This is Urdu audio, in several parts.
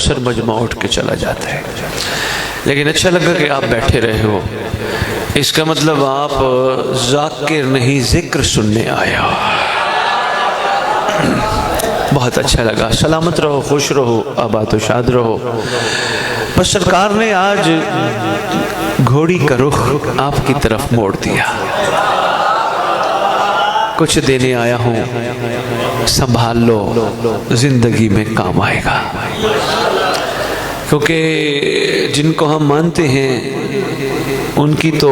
اکثر مجمع اٹھ کے چلا جاتا ہے، لیکن اچھا لگا کہ آپ بیٹھے رہے ہو، اس کا مطلب آپ ذاکر نہیں ذکر سننے آیا ہو۔ بہت اچھا لگا، سلامت رہو، خوش رہو، آباد و شاد رہو۔ بس سرکار نے آج گھوڑی کا رخ آپ کی طرف موڑ دیا۔ کچھ دینے آیا ہوں، سنبھال لو، زندگی میں کام آئے گا، کیونکہ جن کو ہم مانتے ہیں ان کی تو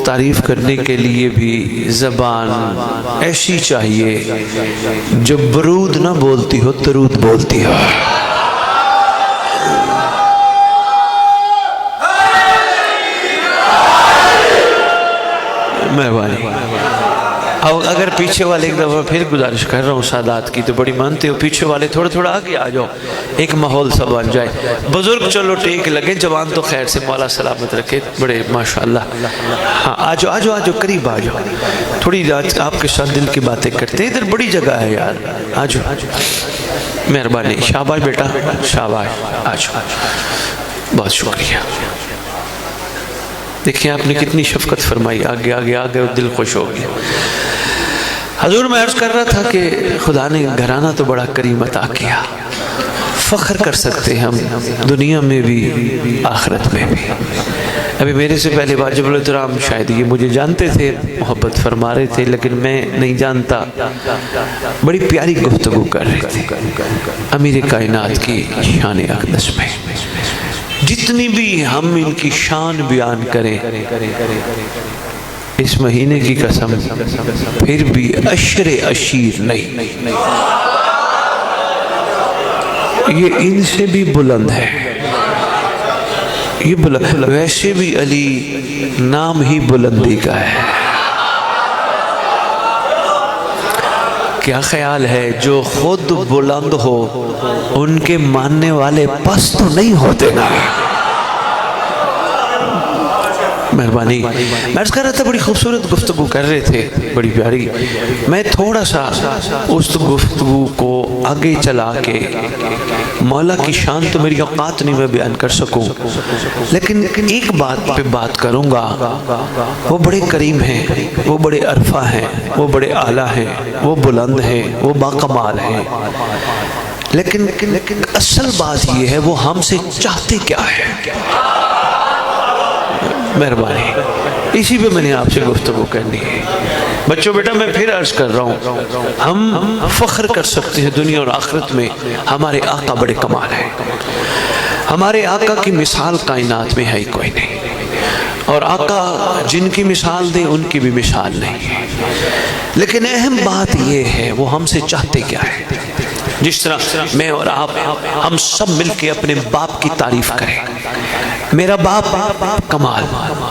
تعریف کرنے کے لیے بھی زبان ایسی چاہیے جو برود نہ بولتی ہو، درود بولتی ہو۔ مہربانی۔ اب اگر پیچھے والے ایک دفعہ پھر گزارش کر رہا ہوں سادات کی، تو بڑی مانتے ہو، پیچھے والے تھوڑا تھوڑا آگے آ جاؤ، ایک ماحول سا بن جائے۔ بزرگ چلو ٹیک لگے، جوان تو خیر سے مولا سلامت رکھے، بڑے ماشاءاللہ۔ ہاں آ جاؤ آ جاؤ آ جاؤ، قریب آ جاؤ، تھوڑی آپ کے ساتھ دل کی باتیں کرتے ہیں، ادھر بڑی جگہ ہے یار، آ جاؤ، مہربانی، شاباش بیٹا، شاباش، آ جاؤ، بہت شکریہ۔ دیکھیں آپ نے کتنی شفقت فرمائی، آگے آگے آگے، دل خوش ہو گیا۔ حضور میں عرض کر رہا تھا کہ خدا نے گھرانہ تو بڑا کریم عطا کیا، فخر کر سکتے ہم دنیا میں بھی آخرت میں بھی۔ ابھی میرے سے پہلے واجب الاحترام شاید یہ مجھے جانتے تھے، محبت فرما رہے تھے، لیکن میں نہیں جانتا، بڑی پیاری گفتگو کر رہے تھے امیر کائنات کی شان اقدس میں۔ جتنی بھی ہم ان کی شان بیان کریں اس مہینے کی قسم پھر بھی عشر عشیر نہیں، یہ ان سے بھی بلند ہے، یہ بلند، ویسے بھی علی نام ہی بلندی کا ہے۔ کیا خیال ہے جو خود بلند ہو ان کے ماننے والے پست تو نہیں ہوتے نا؟ مہربانی۔ میں عرض کر رہا تھا، بڑی خوبصورت گفتگو کر رہے تھے، بڑی پیاری۔ میں تھوڑا سا اس گفتگو کو آگے چلا کے، مولا کی شان تو میری اوقات نہیں میں بیان کر سکوں، لیکن ایک بات پہ بات کروں گا، وہ بڑے کریم ہیں، وہ بڑے عرفہ ہیں، وہ بڑے اعلیٰ ہیں، وہ بلند ہیں، وہ باکمال ہیں، لیکن اصل بات یہ ہے وہ ہم سے چاہتے کیا ہے؟ مہربانی، اسی پہ میں نے آپ سے گفتگو کرنی ہے۔ بچوں بیٹا میں پھر عرض کر رہا ہوں، ہم فخر کر سکتے ہیں دنیا اور آخرت میں، ہمارے آقا بڑے کمال ہیں، ہمارے آقا کی مثال کائنات میں ہے ہی کوئی نہیں، اور آقا جن کی مثال دیں ان کی بھی مثال نہیں، لیکن اہم بات یہ ہے وہ ہم سے چاہتے کیا ہے۔ جس طرح میں اور آپ ہم سب مل کے اپنے باپ کی تعریف کریں، میرا باپ کمال،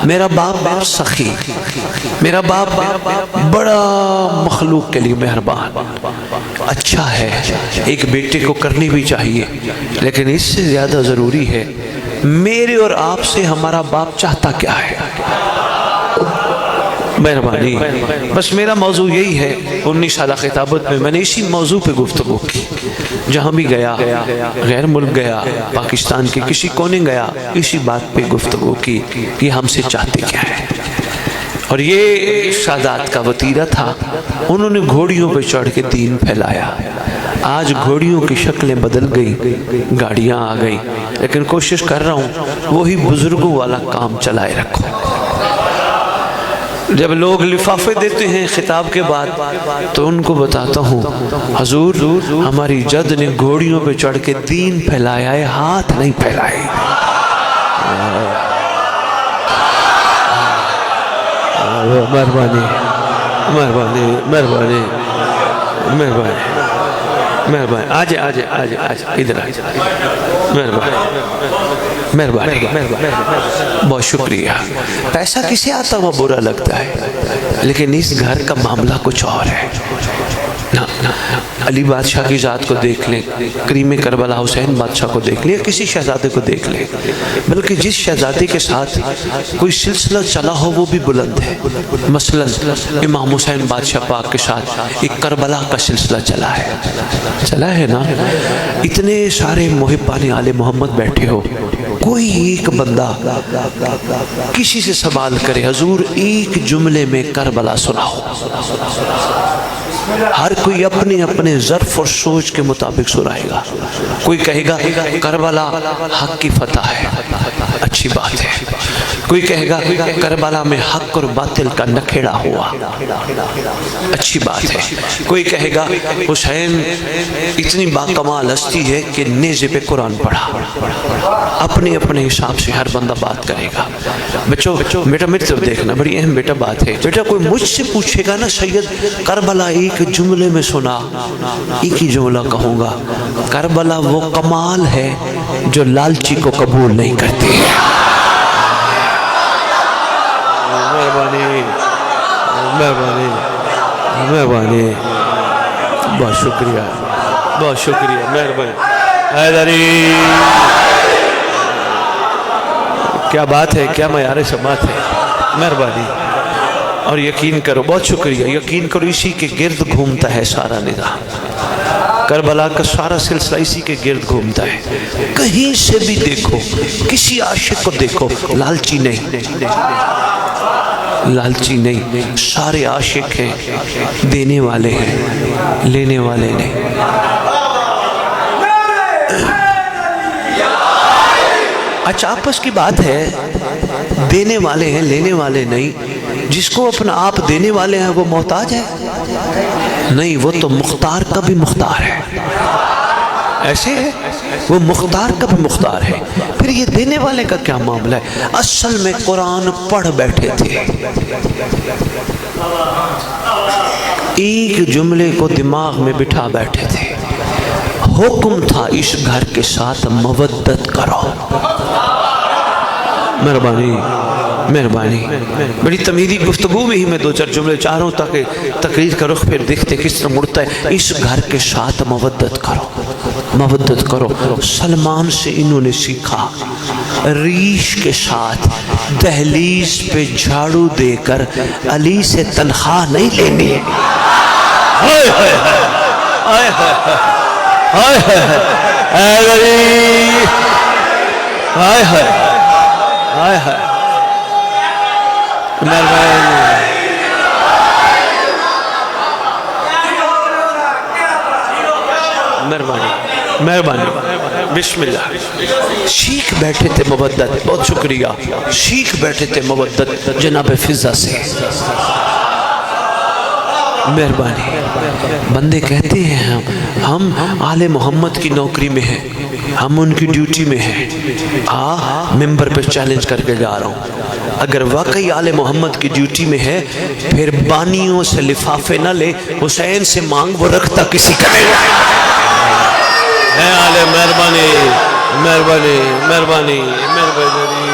میرا باپ سخی، میرا باپ بڑا مخلوق کے لیے مہربان، اچھا ہے، ایک بیٹے کو کرنی بھی چاہیے، لیکن اس سے زیادہ ضروری ہے میرے اور آپ سے ہمارا باپ چاہتا کیا ہے۔ مہربانی، بس میرا موضوع یہی ہے۔ 19 سالہ خطابت میں میں نے اسی موضوع پہ گفتگو کی، جہاں بھی گیا، غیر ملک گیا، پاکستان کے کسی کونے گیا، اسی بات پہ گفتگو کی کہ ہم سے چاہتے کیا ہے۔ اور یہ سادات کا وتیرہ تھا، انہوں نے گھوڑیوں پہ چڑھ کے دین پھیلایا۔ آج گھوڑیوں کی شکلیں بدل گئی، گاڑیاں آ گئی، لیکن کوشش کر رہا ہوں وہی بزرگوں والا کام چلائے رکھو۔ جب لوگ لفافے دیتے ہیں خطاب کے بعد تو ان کو بتاتا ہوں، حضور ہماری جد نے گھوڑیوں پہ چڑھ کے دین پھیلایا ہے، ہاتھ نہیں پھیلائے۔ مہربانی مہربانی مہربانی مہربانی مہربانی، آجے آجے آجے آجے، ادھر آجے، مہربانی مہربانی مہربانی، بہت شکریہ۔ پیسہ کسے آتا وہ برا لگتا ہے، لیکن اس گھر کا معاملہ کچھ اور ہے۔ علی بادشاہ کی ذات کو دیکھ لیں، کریم کربلا حسین بادشاہ کو دیکھ لیں، کسی شہزادے کو دیکھ لیں، بلکہ جس شہزادے کے ساتھ کوئی سلسلہ چلا ہو وہ بھی بلند ہے۔ مثلا امام حسین بادشاہ پاک کے ساتھ ایک کربلا کا سلسلہ چلا ہے نا۔ اتنے سارے محبان آل محمد بیٹھے ہو، کوئی ایک بندہ کسی سے سوال کرے حضور ایک جملے میں کربلا سناؤ، ہر کوئی اپنے اپنے ظرف اور سوچ کے مطابق سنائے گا۔ کوئی کہے گا کربلا حق کی فتح ہے، اچھی بات ہے۔ کوئی کہے گا کربلا میں حق اور باطل کا نکھیڑا ہوا، اچھی بات ہے۔ کوئی کہے گا حسین اتنی باکمال ہستی ہے کہ نیزے پہ قرآن پڑھا۔ اپنے اپنے حساب سے ہر بندہ بات کرے گا۔ بچوں بیٹا میری طرف دیکھنا، بڑی اہم بیٹا بات ہے۔ بیٹا کوئی مجھ سے پوچھے گا نا سید کربلا ایک جملے میں سنا، ایک ہی جملہ کہوں گا، کربلا وہ کمال ہے جو لالچی کو قبول نہیں کرتی ہے۔ مہربانی مہربانی مہربانی، بہت شکریہ بہت شکریہ، مہربانی حیدری، کیا بات ہے، کیا معیار سماعت ہے، مہربانی۔ اور یقین کرو، بہت شکریہ، یقین کرو اسی کے گرد گھومتا ہے سارا نظام، کربلا کا سارا سلسلہ اسی کے گرد گھومتا ہے۔ کہیں سے بھی دیکھو، کسی عاشق کو دیکھو، لالچی نہیں، لالچی نہیں، سارے عاشق ہیں، دینے والے ہیں، لینے والے نہیں۔ اچھا آپس کی بات ہے، دینے والے ہیں لینے والے نہیں۔ جس کو اپنا آپ دینے والے ہیں وہ محتاج ہے نہیں، وہ تو مختار کا بھی مختار ہے، ایسے ہے، وہ مختار کا بھی مختار ہے۔ پھر یہ دینے والے کا کیا معاملہ ہے؟ اصل میں قرآن پڑھ بیٹھے تھے، ایک جملے کو دماغ میں بٹھا بیٹھے تھے، حکم تھا اس گھر کے ساتھ مودت کرو۔ مہربانی مہربانی، بڑی تمیری گفتگو میں ہی میں دو چار جملے چاہ رہا ہوں تاکہ تقریر کا رخ پھر دیکھتے کس طرح مڑتا ہے۔ اس گھر کے ساتھ مودت کرو، مودت کرو۔ سلمان سے انہوں نے سیکھا، ریش کے ساتھ دہلیز پہ جھاڑو دے کر علی سے تنخواہ نہیں لینی ہے۔ ہائے ہائے ہائے ہائے ہائے ہائے ہائے ہائے ہائے، مہربانی مہربانی، بسم اللہ۔ سیکھ بیٹھے تھے مودت، بہت شکریہ، سیکھ بیٹھے تھے مودت جناب فضا سے۔ مہربانی، بندے کہتے ہیں ہم آل محمد کی نوکری میں ہیں، ہم ان کی ڈیوٹی میں ہیں، ممبر پہ چیلنج کر کے جا رہا ہوں، اگر واقعی آل محمد کی ڈیوٹی میں ہے پھر بانیوں سے لفافے نہ لے، حسین سے مانگ، وہ رکھتا کسی کا نہیں ہے۔ آل مہربانی مہربانی مہربانی مہربانی،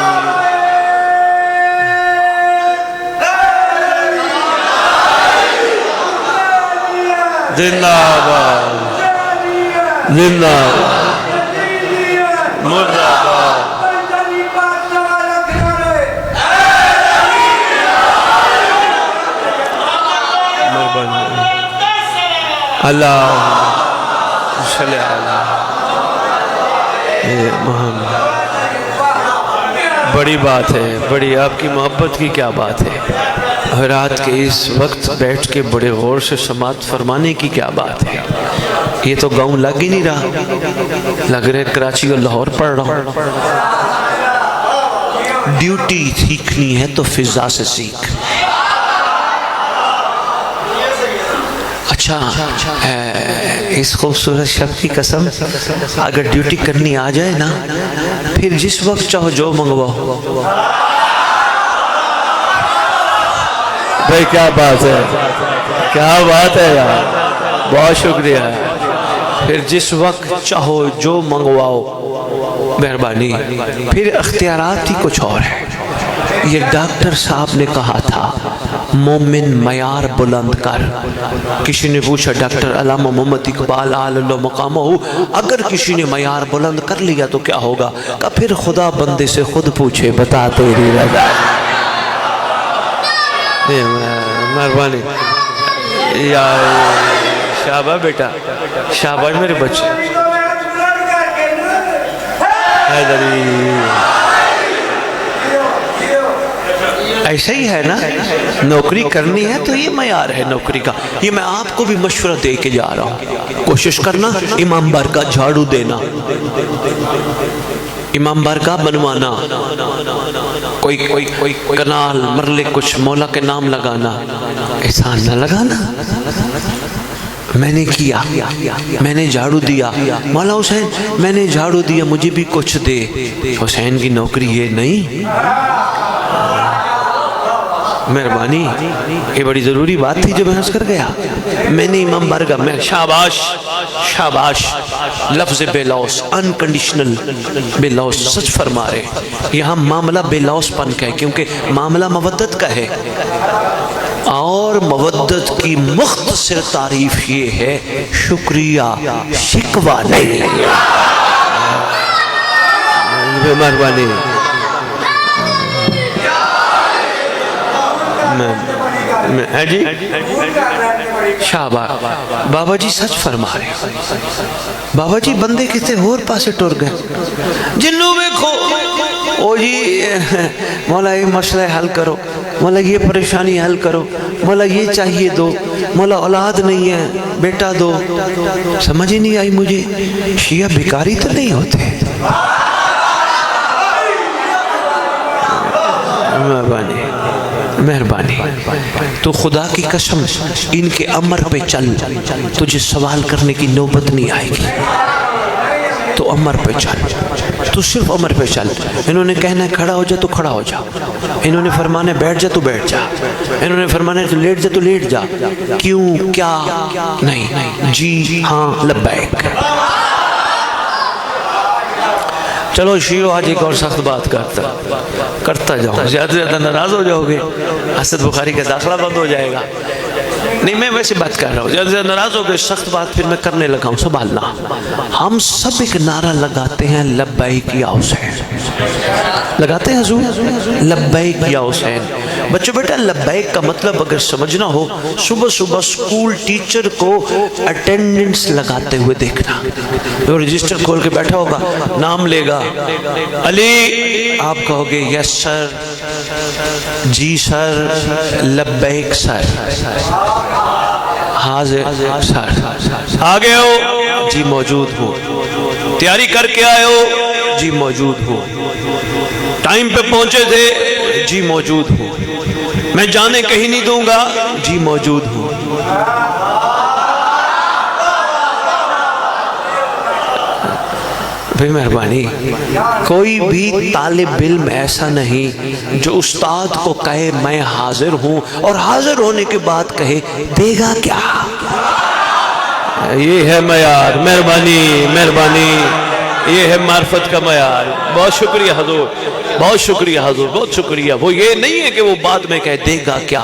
زندہ باد زندہ مردہ باد۔ اللہ صلی اللہ محمد، بڑی بات ہے، بڑی آپ کی محبت کی کیا بات ہے۔ رات کے اس وقت بیٹھ کے بڑے غور سے سماعت فرمانے کی کیا بات ہے۔ یہ تو گاؤں لگ ہی نہیں رہا، لگ رہے کراچی اور لاہور پڑھ رہا ہوں۔ ڈیوٹی سیکھنی ہے تو فضا سے سیکھ۔ اچھا اس خوبصورت شخص کی قسم، اگر ڈیوٹی کرنی آ جائے نا پھر جس وقت چاہو جو منگواؤ۔ بھائی کیا بات ہے، کیا بات ہے یار، بہت شکریہ۔ پھر جس وقت چاہو جو منگواؤ، مہربانی۔ پھر اختیارات ہی کچھ اور ہے۔ یہ ڈاکٹر صاحب نے کہا تھا مومن معیار بلند کر. کسی نے پوچھا ڈاکٹر علامہ محمد اقبال اللہ مقامہ ہو اگر کسی نے معیار بلند کر لیا تو کیا ہوگا؟ کہ پھر خدا بندے سے خود پوچھے بتا تیری رضا. مہربانی یا شاباش بیٹا، شاباش میرے بچے. ایسا ہی ہے نا، نوکری کرنی ہے تو یہ معیار ہے نوکری کا. یہ میں آپ کو بھی مشورہ دے کے جا رہا ہوں. کوشش کرنا امام بارگاہ جھاڑو دینا، امام بارگاہ بنوانا، کوئی کنال مرلے کچھ مولا کے نام لگانا، احسان نہ لگانا. میں نے کیا، میں نے جھاڑو دیا، مولا حسین میں نے جھاڑو دیا مجھے بھی کچھ دے. حسین کی نوکری یہ نہیں. مہربانی، یہ بڑی ضروری بات تھی جو میں عرض کر گیا. میں نے امام بارگاہ میں شاباش شاباش، لفظ بے لوث انکنڈیشنل بے لوث سچ فرما رہے. یہاں معاملہ بے لوث پن کا ہے کیونکہ معاملہ مودت کا ہے، اور مودت کی مختصر تعریف یہ ہے شکریہ شکوہ نہیں. مہربانی. جی شاباش بابا جی سچ فرما رہے. بابا جی بندے کتے اور پاسے ٹر گئے. جنوں دیکھو او جی مولا یہ مسئلہ حل کرو، مولا یہ پریشانی حل کرو، مولا یہ چاہیے دو، مولا اولاد نہیں ہے بیٹا دو. سمجھ ہی نہیں آئی مجھے شیعہ بھکاری تو نہیں ہوتے. مہربانی مہربانی. تو خدا کی قسم ان کے امر پہ چل، تجھے سوال کرنے کی نوبت نہیں آئے گی. تو امر پہ چل، تو صرف امر پہ چل. انہوں نے کہنا ہے کھڑا ہو جا تو کھڑا ہو جا، انہوں نے فرمانا ہے بیٹھ جا تو بیٹھ جا، انہوں نے فرمانا ہے تو لیٹ جا تو لیٹ جا. کیوں کیا نہیں، جی ہاں لبیک. چلو شیعو آج ایک اور سخت بات کرتا جاؤں، زیادہ زیادہ ناراض ہو جاؤ گے، حسد بخاری کا داخلہ بند ہو جائے گا. نہیں میں ویسے بات کر رہا ہوں، زیادہ زیادہ ناراض ہو گئے. سخت بات پھر میں کرنے لگا ہوں. سنبھالنا. ہم سب ایک نعرہ لگاتے ہیں لبیک یا حسین، لگاتے ہیں حضور لبیک یا حسین. بچوں بیٹا لبیک کا مطلب اگر سمجھنا ہو، صبح صبح سکول ٹیچر کو اٹینڈنس لگاتے ہوئے دیکھنا. وہ رجسٹر کھول کے بیٹھا ہوگا، نام لے گا علی، آپ کہو گے یس سر، جی سر، لبیک سر، حاضر سر، آگے ہو جی موجود ہوں، تیاری کر کے آئے ہو جی موجود ہوں، ٹائم پہ پہنچے تھے جی موجود ہوں، میں جانے کہیں نہیں دوں گا جی موجود ہوں. بھائی مہربانی، کوئی بھی طالب علم ایسا نہیں جو استاد کو کہے میں حاضر ہوں اور حاضر ہونے کے بعد کہے دے گا کیا. یہ ہے معیار. مہربانی مہربانی، یہ ہے معرفت کا معیار. بہت شکریہ حضور، بہت شکریہ حضور، بہت شکریہ. وہ یہ نہیں ہے کہ وہ بعد میں کہے دے گا کیا،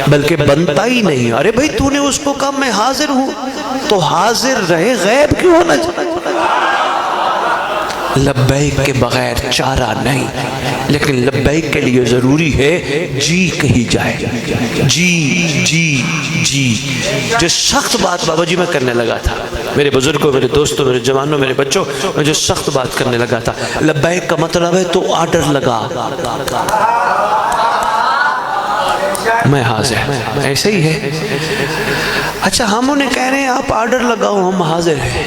بلکہ بنتا ہی نہیں. ارے بھائی تو نے اس کو کہا میں حاضر ہوں تو حاضر رہے، غیب کیوں ہونا چاہیے. لبیک کے بغیر چارہ نہیں، لیکن لبیک کے لیے ضروری ہے جی کہی جائے. جی جی جی. جو سخت بات بابا جی میں کرنے لگا تھا، میرے بزرگوں، میرے دوستوں، میرے جوانوں، میرے بچوں، میں جو سخت بات کرنے لگا تھا، لبیک کا مطلب ہے تو آرڈر لگا میں حاضر. ایسے ہی ہے. اچھا ہم انہیں کہہ رہے ہیں آپ آرڈر لگاؤ ہم حاضر ہیں.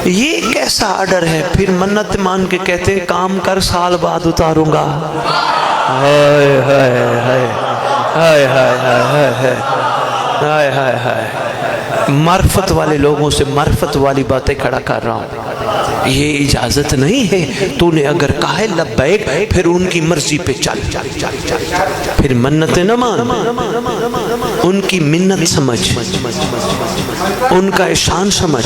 یہ کیسا آرڈر ہے؟ پھر منت مان کے کہتے کام کر سال بعد اتاروں گا. ہائے ہائے ہائے ہائے ہائے ہائے ہائے ہائے ہائے. معرفت والے لوگوں سے معرفت والی باتیں کھڑا کر رہا ہوں. یہ اجازت نہیں ہے. تو نے اگر کہا ہے لبیک پھر ان کی مرضی پہ چل, پھر منتیں نہ مان, ان کی منت سمجھ, ان کا احسان سمجھ.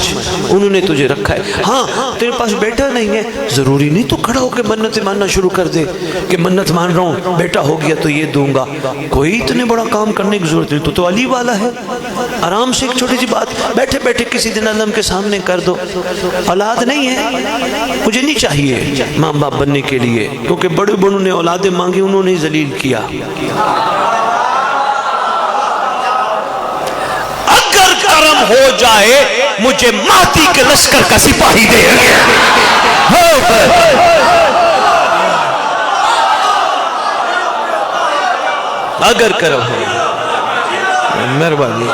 انہوں نے تجھے رکھا ہے. ہاں تیرے پاس بیٹا نہیں ہے, ضروری نہیں تو کھڑا ہو کے منتیں ماننا شروع کر دے کہ منت مان رہا ہوں, بیٹا ہو گیا تو یہ دوں گا. کوئی اتنے بڑا کام کرنے کی ضرورت نہیں, تو علی والا ہے. آرام سے ایک چھوٹی سی بات بیٹھے بیٹھے کسی دن علم کے سامنے کر دو. اولاد نہیں ہے, مجھے نہیں چاہیے ماں باپ بننے کے لیے, کیونکہ بڑے بڑوں نے اولادیں مانگی, انہوں نے ذلیل کیا. اگر کرم ہو جائے مجھے ماتی کے لشکر کا سپاہی دے. اگر کرم ہو, مہربانی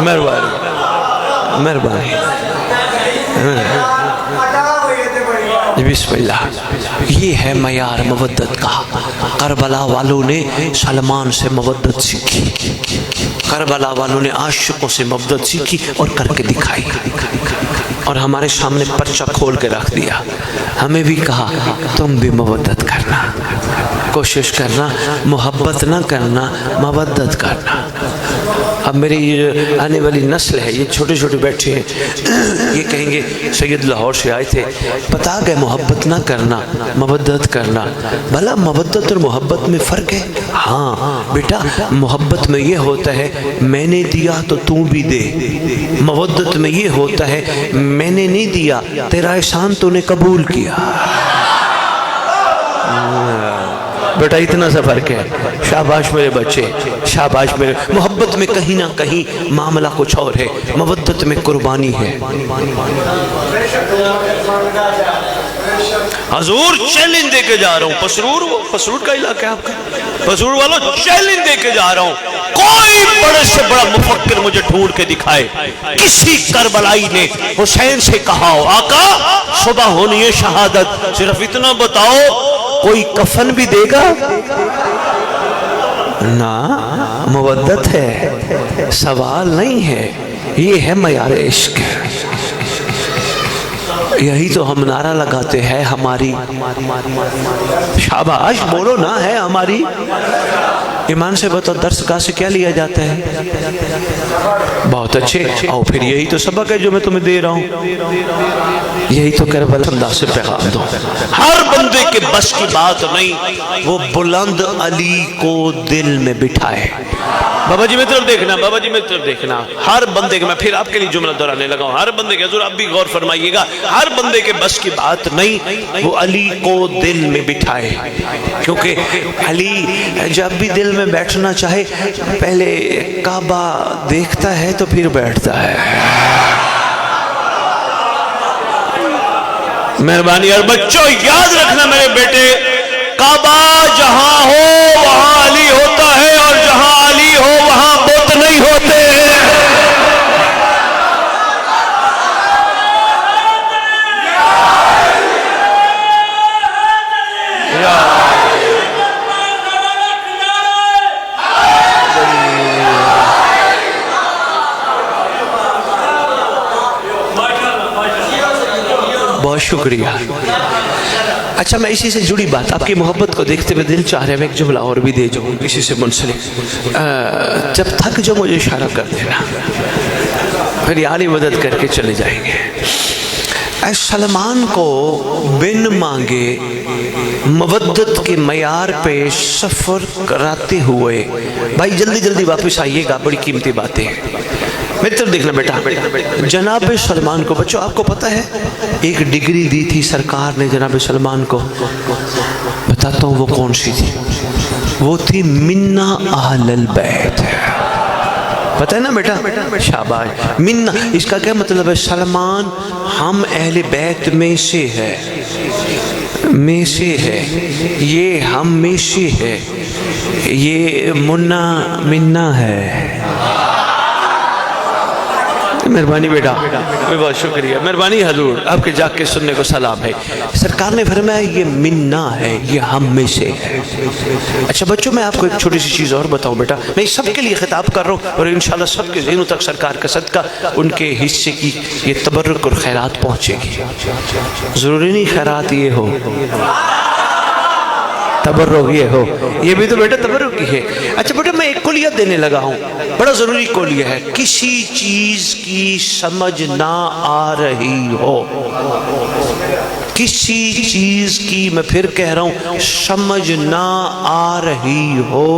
مہربانی مہربانی. بسم اللہ. یہ ہے معیار مودت کا. کربلا والوں نے سلمان سے مودت سیکھی, کربلا والوں نے عاشقوں سے محبت سیکھی اور کر کے دکھائی, اور ہمارے سامنے پرچہ کھول کے رکھ دیا. ہمیں بھی کہا تم بھی مودت کرنا, کوشش کرنا, محبت نہ کرنا, مودت کرنا. اب میری آنے والی نسل ہے, یہ چھوٹے چھوٹے بیٹھے ہیں, یہ کہیں گے سید لاہور سے آئے تھے, بتا گئے محبت نہ کرنا, مودت کرنا. بھلا مودت اور محبت میں فرق ہے؟ ہاں بیٹا, محبت میں یہ ہوتا ہے میں نے دیا تو تم بھی دے. مودت میں یہ ہوتا ہے میں نے نہیں دیا, تیرا احسان تو نے قبول کیا. بیٹا اتنا سا فرق ہے. شاباش میرے بچے, شاباش میرے. محبت میں کہیں نہ کہیں معاملہ کچھ اور ہے, مودت میں قربانی ہے. حضور چیلنج دے کے جا رہا ہوں, پسرور کا علاقہ ہے آپ کا, پسرور والوں چیلنج دے کے جا رہا ہوں, کوئی بڑے سے بڑا مفکر مجھے ڈھونڈ کے دکھائے کسی کربلائی نے حسین سے کہا ہو آقا صبح ہونی ہے شہادت, صرف اتنا بتاؤ کوئی کفن بھی دے گا؟ نا, مودت ہے, سوال نہیں ہے. یہ ہے معیار عشق. یہی تو ہم نعرہ لگاتے ہیں ہماری, شاباش بولو نا, ہے ہماری. ایمان سے بتاؤ درس گاہ سے کیا لیا جاتا ہے؟ بہت اچھے. اور پھر یہی تو سبق ہے جو میں تمہیں دے رہا ہوں, یہی تو کربلا اللہ سے پیغام دو. ہر بندے کے بس کی بات نہیں وہ بلند علی کو دل میں بٹھائے. بابا جی میں طرف دیکھنا, بابا جی میں طرف دیکھنا. ہر بندے کے, میں پھر آپ کے لیے جملہ دہرانے لگا ہوں, ہر بندے کے, حضور آپ بھی غور فرمائیے گا, ہر بندے کے بس کی بات نہیں وہ علی کو دل میں بٹھائے. کیونکہ علی جب بھی دل میں بیٹھنا چاہے پہلے کعبہ دیکھتا ہے تو پھر بیٹھتا ہے. مہربانی. اور بچوں یاد رکھنا میرے بیٹے, کعبہ جہاں ہو وہاں علی ہوتا ہے, اور جہاں علی ہو وہاں بت نہیں ہوتے. بہت شکریہ. اچھا میں اسی سے جڑی بات, آپ کی محبت کو دیکھتے ہوئے دل چاہ رہے میں ایک جملہ اور بھی دے جاؤں اسی سے منسلک. جب تھک جو مجھے اشارہ کر دینا, پھر یاری مدد کر کے چلے جائیں گے. اے سلمان کو بن مانگے مودت کے معیار پہ سفر کراتے ہوئے, بھائی جلدی جلدی واپس آئیے گا, بڑی قیمتی باتیں ہیں. میری طرف دیکھنا بیٹا. جناب سلمان کو, بچوں آپ کو پتہ ہے ایک ڈگری دی تھی سرکار نے جناب سلمان کو, بتاتا ہوں وہ کون سی تھی. وہ تھی منا اہل البیت. پتہ ہے نا بیٹا؟ شاباش. منا اس کا کیا مطلب ہے؟ سلمان ہم اہل بیت میں سے ہے, میں سے ہے, یہ ہم میں سے ہے, یہ منا منا ہے. مہربانی بیٹا، بہت شکریہ، مہربانی حضور، آپ کے جاگ کے سننے کو سلام ہے۔ سرکار نے فرمایا یہ منا ہے، یہ ہم میں سے ہے۔ اچھا بچوں، میں آپ کو ایک چھوٹی سی چیز اور بتاؤں بیٹا، میں سب کے لیے خطاب کر رہا ہوں اور انشاءاللہ سب کے ذہنوں تک سرکار کا صدقہ ان کے حصے کی یہ تبرک اور خیرات پہنچے گی۔ ضروری نہیں خیرات یہ ہو، تبرک یہ ہو، یہ بھی تو بیٹا تبرک ہی ہے۔ اچھا بیٹا، میں ایک کلیت دینے لگا ہوں، بڑا ضروری کلیت ہے۔ کسی چیز کی سمجھ نہ آ رہی ہو، کسی چیز کی، میں پھر کہہ رہا ہوں، سمجھ نہ آ رہی ہو،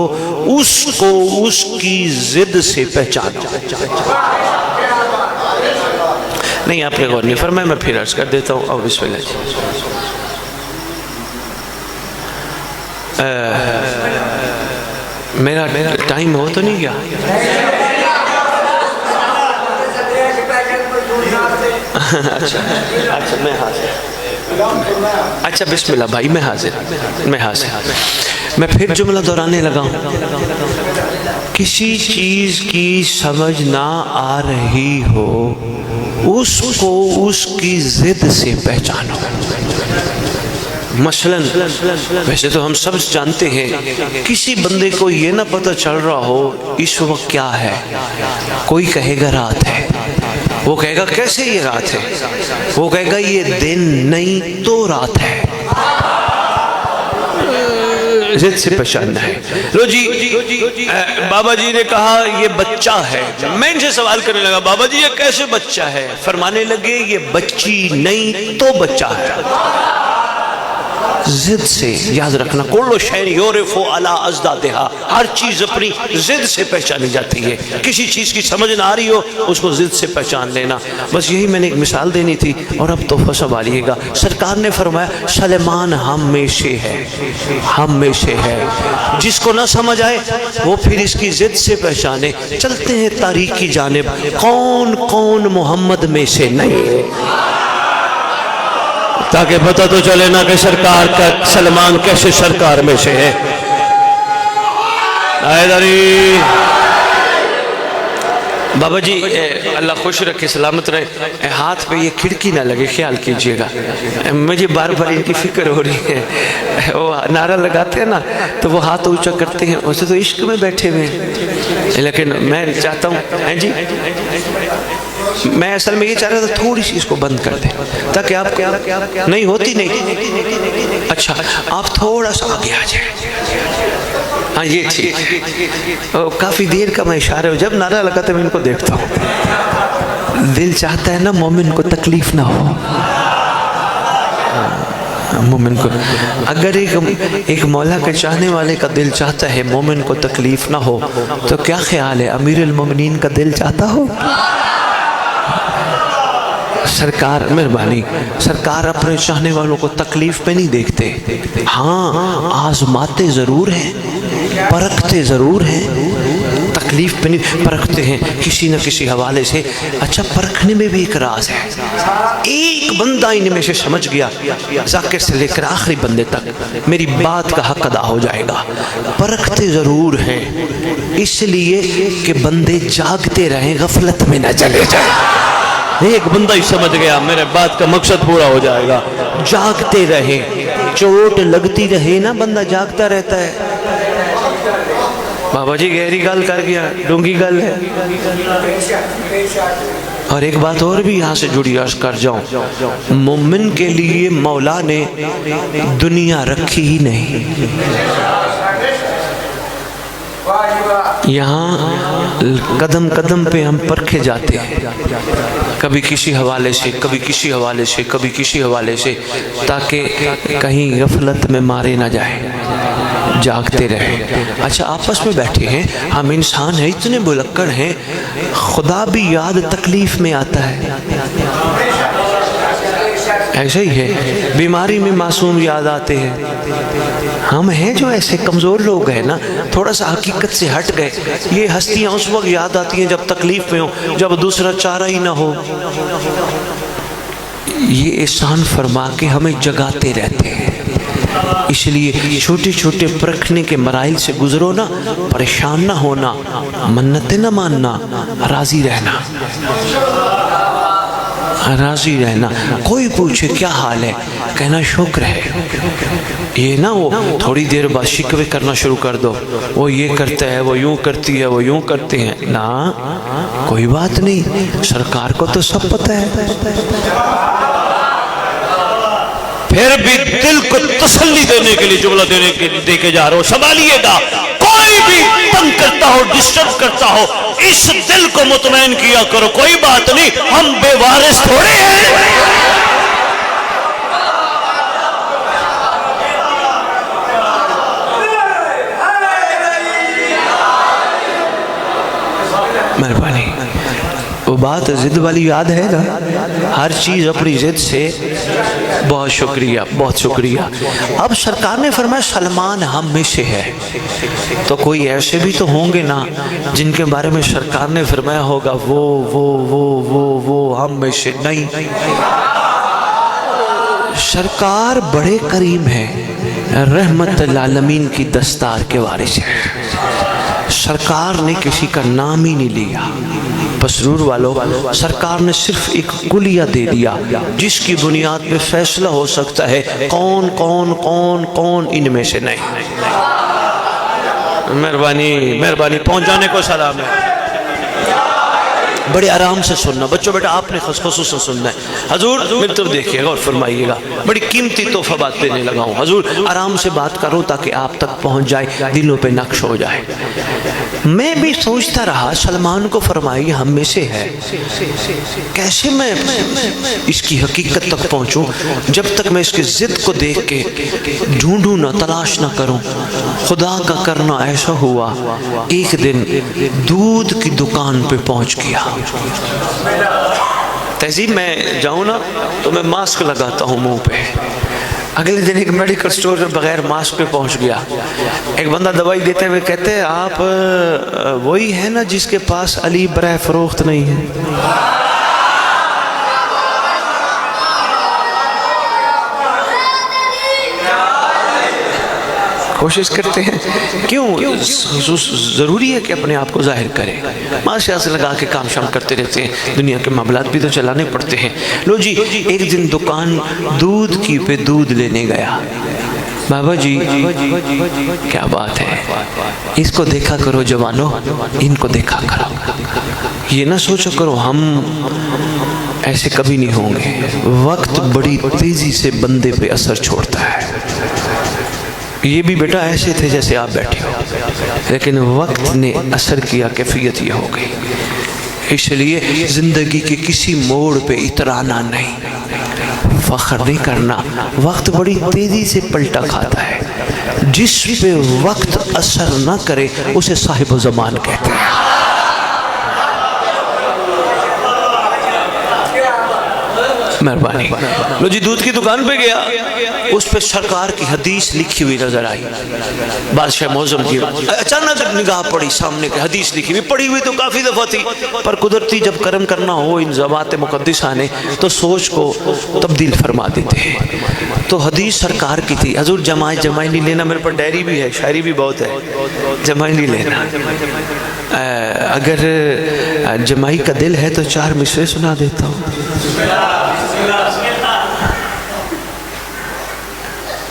اس کو اس کی ضد سے پہچانو۔ نہیں، آپ نے غور نہیں فرمایا، میں پھر عرض کر دیتا ہوں۔ اور بسم اللہ جی۔ میرا ٹائم ہو تو نہیں گیا؟ اچھا میں حاضر، اچھا بسم اللہ بھائی، میں حاضر، میں پھر جملہ دہرانے لگا ہوں۔ کسی چیز کی سمجھ نہ آ رہی ہو، اس کو اس کی ضد سے پہچانو۔ مثلاً ویسے تو ہم سب جانتے ہیں، کسی بندے کو یہ نہ پتہ چل رہا ہو اس وقت کیا ہے، کوئی کہے گا رات ہے، وہ کہے گا کیسے یہ رات ہے، وہ کہے گا یہ دن نہیں تو رات ہے۔ ضد سے پہچاننا ہے۔ لو جی، بابا جی نے کہا یہ بچہ ہے، میں ان سے سوال کرنے لگا بابا جی یہ کیسے بچہ ہے؟ فرمانے لگے یہ بچی نہیں تو بچہ ہے۔ ضد سے یاد رکھنا، کلو شیء یعرف علی اضدادہا، ہر چیز اپنی ضد سے پہچانی جاتی ہے۔ کسی چیز کی سمجھ نہ آ رہی ہو، اس کو ضد سے پہچان لینا۔ بس یہی میں نے ایک مثال دینی تھی، اور اب تحفہ سنبھالیے گا۔ سرکار نے فرمایا سلیمان ہم میں سے ہے، ہم میں سے ہے۔ جس کو نہ سمجھ آئے وہ پھر اس کی ضد سے پہچانے۔ چلتے ہیں تاریخ کی جانب، کون کون محمد میں سے نہیں ہے، تاکہ پتہ تو چلے نا کہ سرکار کا سلمان کیسے سرکار میں سے ہے۔ حیدری بابا جی اللہ خوش رکھے، سلامت رہے، ہاتھ پہ یہ کھڑکی نہ لگے، خیال کیجئے گا۔ مجھے بار بار ان کی فکر ہو رہی ہے، وہ نعرہ لگاتے ہیں نا تو وہ ہاتھ اونچا کرتے ہیں، ویسے تو عشق میں بیٹھے ہوئے ہیں، لیکن میں چاہتا ہوں جی، میں اصل میں یہ چاہ رہا تھا تھوڑی سی اس کو بند کر دیں تاکہ آپ نہیں ہوتی نہیں، اچھا آپ تھوڑا سا آگے آ جائیں۔ ہاں یہ ٹھیک، کافی دیر کا میں اشارہ ہوں، جب نعرہ لگاتے میں ان کو دیکھتا ہوں، دل چاہتا ہے نا مومن کو تکلیف نہ ہو۔ مومن کو اگر ایک مولا کے چاہنے والے کا دل چاہتا ہے مومن کو تکلیف نہ ہو، تو کیا خیال ہے امیر المومنین کا دل چاہتا ہو؟ سرکار مہربانی، سرکار اپنے چاہنے والوں کو تکلیف میں نہیں دیکھتے، ہاں آزماتے ضرور ہیں، پرکھتے ضرور ہیں، تکلیف میں نہیں پرکھتے ہیں کسی نہ کسی حوالے سے۔ اچھا پرکھنے میں بھی ایک راز ہے، ایک بندہ ان میں سے سمجھ گیا، ذاکر سے لے کر آخری بندے تک میری بات کا حق ادا ہو جائے گا۔ پرکھتے ضرور ہیں اس لیے کہ بندے جاگتے رہیں، غفلت میں نہ چلے جائیں۔ ایک بندہ ہی سمجھ گیا میرے بات کا مقصد پورا ہو جائے گا، جاگتے رہے، چوٹ لگتی رہے نا بندہ جاگتا رہتا ہے۔ بابا جی گہری گل کر گیا، ڈونگی گل ہے۔ اور ایک بات اور بھی یہاں سے جڑی عرض کر جاؤں، مومن کے لیے مولا نے دنیا رکھی ہی نہیں۔ یہاں قدم قدم پہ ہم پرکھے جاتے ہیں، کبھی کسی حوالے سے، کبھی کسی حوالے سے، کبھی کسی حوالے سے، تاکہ کہیں غفلت میں مارے نہ جائیں، جاگتے رہے۔ اچھا آپس میں بیٹھے ہیں، ہم انسان ہیں، اتنے بلکڑ ہیں، خدا بھی یاد تکلیف میں آتا ہے، ایسے ہی ہے، بیماری میں معصوم یاد آتے ہیں۔ ہم ہیں جو ایسے کمزور لوگ ہیں نا، تھوڑا سا حقیقت سے ہٹ گئے، یہ ہستیاں اس وقت یاد آتی ہیں جب تکلیف میں ہو، جب دوسرا چارہ ہی نہ ہو۔ یہ احسان فرما کے ہمیں جگاتے رہتے ہیں. اس لیے چھوٹے چھوٹے پرکھنے کے مراحل سے گزرو نا، پریشان نہ ہونا، منتیں نہ ماننا، راضی رہنا، راضی رہنا. کوئی پوچھے کیا حال ہے، کہنا شکر ہے. یہ نہ وہ تھوڑی دیر بعد شکوے کرنا شروع کر دو، وہ یہ کرتا ہے، وہ یوں کرتی ہے، وہ یوں کرتے ہیں. نا، کوئی بات نہیں، سرکار کو تو سب پتہ ہے. پھر بھی دل کو تسلی دینے کے لیے جملہ دے کے جا رہا ہوں، سنبھالیے گا. کوئی بھی تنگ کرتا ہو، ڈسٹرب کرتا ہو، اس دل کو مطمئن کیا کرو، کوئی بات نہیں، ہم بے وارث تھوڑے ہیں. مہربانی. وہ بات ضد والی یاد ہے نا، ہر چیز اپنی ضد سے. بہت شکریہ، بہت شکریہ. اب سرکار نے فرمایا سلمان ہم میں سے ہے. تو کوئی ایسے بھی تو ہوں گے نا جن کے بارے میں سرکار نے فرمایا ہوگا وہ ہم میں سے نہیں. سرکار بڑے کریم ہیں، رحمت للعالمین کی دستار کے وارث ہیں. سرکار نے کسی کا نام ہی نہیں لیا. مسرور والو، سرکار نے صرف ایک کلیہ دے دیا جس کی بنیاد پہ فیصلہ ہو سکتا ہے کون کون کون کون ان میں سے نہیں. مہربانی مہربانی، پہنچ جانے کو سلام ہے. بڑے آرام سے سننا بچوں، بیٹا آپ نے خصوصاً سننا ہے. حضور میری طرف دیکھیے گا اور فرمائیے گا، بڑی قیمتی تحفہ بات دینے لگا ہوں. حضور آرام سے بات کرو تاکہ آپ تک پہنچ جائے، دلوں پہ نقش ہو جائے. میں بھی سوچتا رہا سلمان کو فرمائی ہم میں سے ہے، کیسے میں اس کی حقیقت تک پہنچوں جب تک میں اس کی ضد کو دیکھ کے ڈھونڈوں نہ، تلاش نہ کروں. خدا کا کرنا ایسا ہوا، ایک دن دودھ کی دکان پہ پہنچ گیا. تہذیب میں جاؤں نا تو میں ماسک لگاتا ہوں منہ پہ. اگلے دن ایک میڈیکل سٹور میں بغیر ماسک پہ پہنچ گیا. ایک بندہ دوائی دیتے ہوئے کہتے ہیں آپ وہی ہے نا جس کے پاس علی برائے فروخت نہیں ہے؟ کوشش کرتے ہیں، کیوں ضروری ہے کہ اپنے آپ کو ظاہر کرے. ماشاء سے لگا کے کام شام کرتے رہتے ہیں، دنیا کے معاملات بھی تو چلانے پڑتے ہیں. لو جی، ایک دن دکان دودھ کی پہ دودھ لینے گیا. بابا جی کیا بات ہے، اس کو دیکھا کرو جوانو، ان کو دیکھا کرو، یہ نہ سوچو کرو ہم ایسے کبھی نہیں ہوں گے. وقت بڑی تیزی سے بندے پہ اثر چھوڑتا ہے. یہ بھی بیٹا ایسے تھے جیسے آپ بیٹھے ہو، لیکن وقت نے اثر کیا، کیفیت یہ ہو گئی. اس لیے زندگی کے کسی موڑ پہ اترانا نہیں، فخر نہیں کرنا. وقت بڑی تیزی سے پلٹا کھاتا ہے. جس پہ وقت اثر نہ کرے اسے صاحب زمان کہتے ہیں. مہربانی. لو جی، دودھ کی دکان پہ گیا، اس پہ سرکار کی حدیث لکھی ہوئی نظر آئی. بادشاہ معظم کی اچانک نگاہ پڑی، سامنے کی حدیث لکھی ہوئی، پڑھی ہوئی تو کافی دفعہ تھی، پر قدرتی جب کرم کرنا ہو ان ذوات مقدسہ نے تو سوچ کو تبدیل فرما دیتے ہیں. تو حدیث سرکار کی تھی. حضور جمائی نہیں لینا، میرے پر ڈائری بھی ہے، شاعری بھی بہت ہے، جمائی نہیں لینا. اگر جمائی کا دل ہے تو 4 مصرے سنا دیتا ہوں.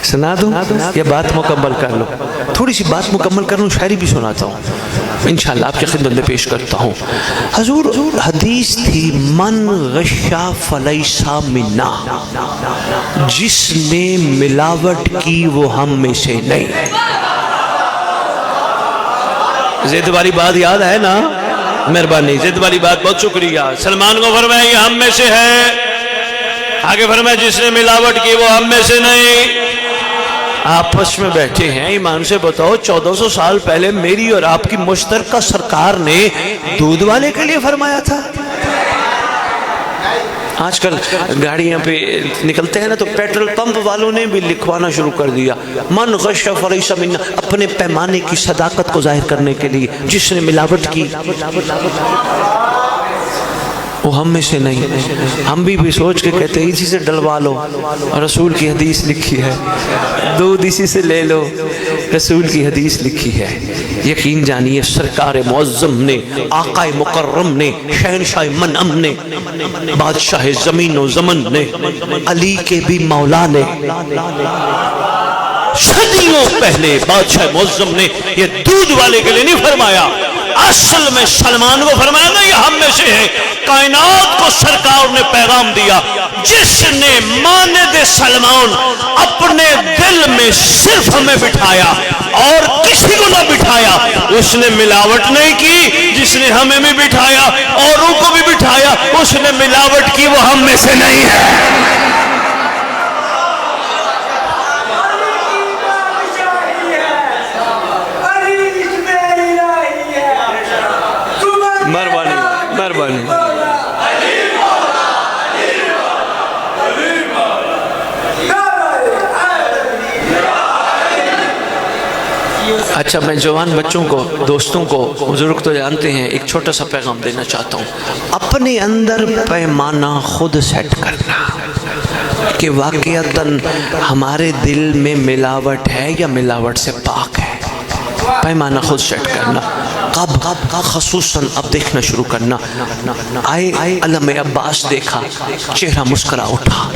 سنا دوں یا بات مکمل کر لو؟ تھوڑی سی بات مکمل کر لوں، شاعری بھی سناتا ہوں انشاءاللہ، آپ کی خدمت میں پیش کرتا ہوں. حضور حدیث تھی من غشا فلیسا منا، جس نے ملاوٹ کی وہ ہم میں سے نہیں. زید والی بات یاد ہے نا؟ مہربانی، زید والی بات، بہت شکریہ. سلمان کو فرمایا یہ ہم میں سے ہے، آگے فرمایا جس نے ملاوٹ کی وہ ہم میں سے نہیں. آپس میں بیٹھے ہیں، ایمان سے بتاؤ 1400 سال پہلے میری اور آپ کی مشترکہ سرکار نے دودھ والے کے لیے فرمایا تھا. آج کل گاڑیاں پہ نکلتے ہیں نا تو پیٹرول پمپ والوں نے بھی لکھوانا شروع کر دیا من غش فلیس منا، اپنے پیمانے کی صداقت کو ظاہر کرنے کے لیے جس نے ملاوٹ کی. وہ ہم میں سے نہیں. ہم بھی سوچ کے کہتے ہیں اسی سے ڈلوا لو, رسول کی حدیث لکھی ہے, دودھ اسی سے لے لو, رسول کی حدیث لکھی ہے. یقین جانیے سرکار معظم نے, آقا مکرم نے, شہنشاہ منعم نے, بادشاہ زمین و زمن نے, علی کے بھی مولا نے, صدیوں پہلے بادشاہ معظم نے یہ دودھ والے کے لیے نہیں فرمایا, اصل میں سلمان کو فرمایا نا یہ ہم میں سے ہے. کائنات کو سرکار نے پیغام دیا, جس نے مانند سلمان اپنے دل میں صرف ہمیں بٹھایا اور کسی کو نہ بٹھایا, اس نے ملاوٹ نہیں کی. جس نے ہمیں بھی بٹھایا اوروں کو بھی بٹھایا, اس نے ملاوٹ کی, وہ ہم میں سے نہیں ہے. اچھا, میں جوان بچوں کو, دوستوں کو, بزرگ تو جانتے ہیں, ایک چھوٹا سا پیغام دینا چاہتا ہوں. اپنے اندر پیمانہ خود سیٹ کرنا کہ واقعتاً ہمارے دل میں ملاوٹ ہے یا ملاوٹ سے پاک ہے. پیمانہ خود سیٹ کرنا. کب خصوصاً اب دیکھنا شروع کرنا. آئے علم عباس دیکھا, چہرہ مسکرا اٹھا.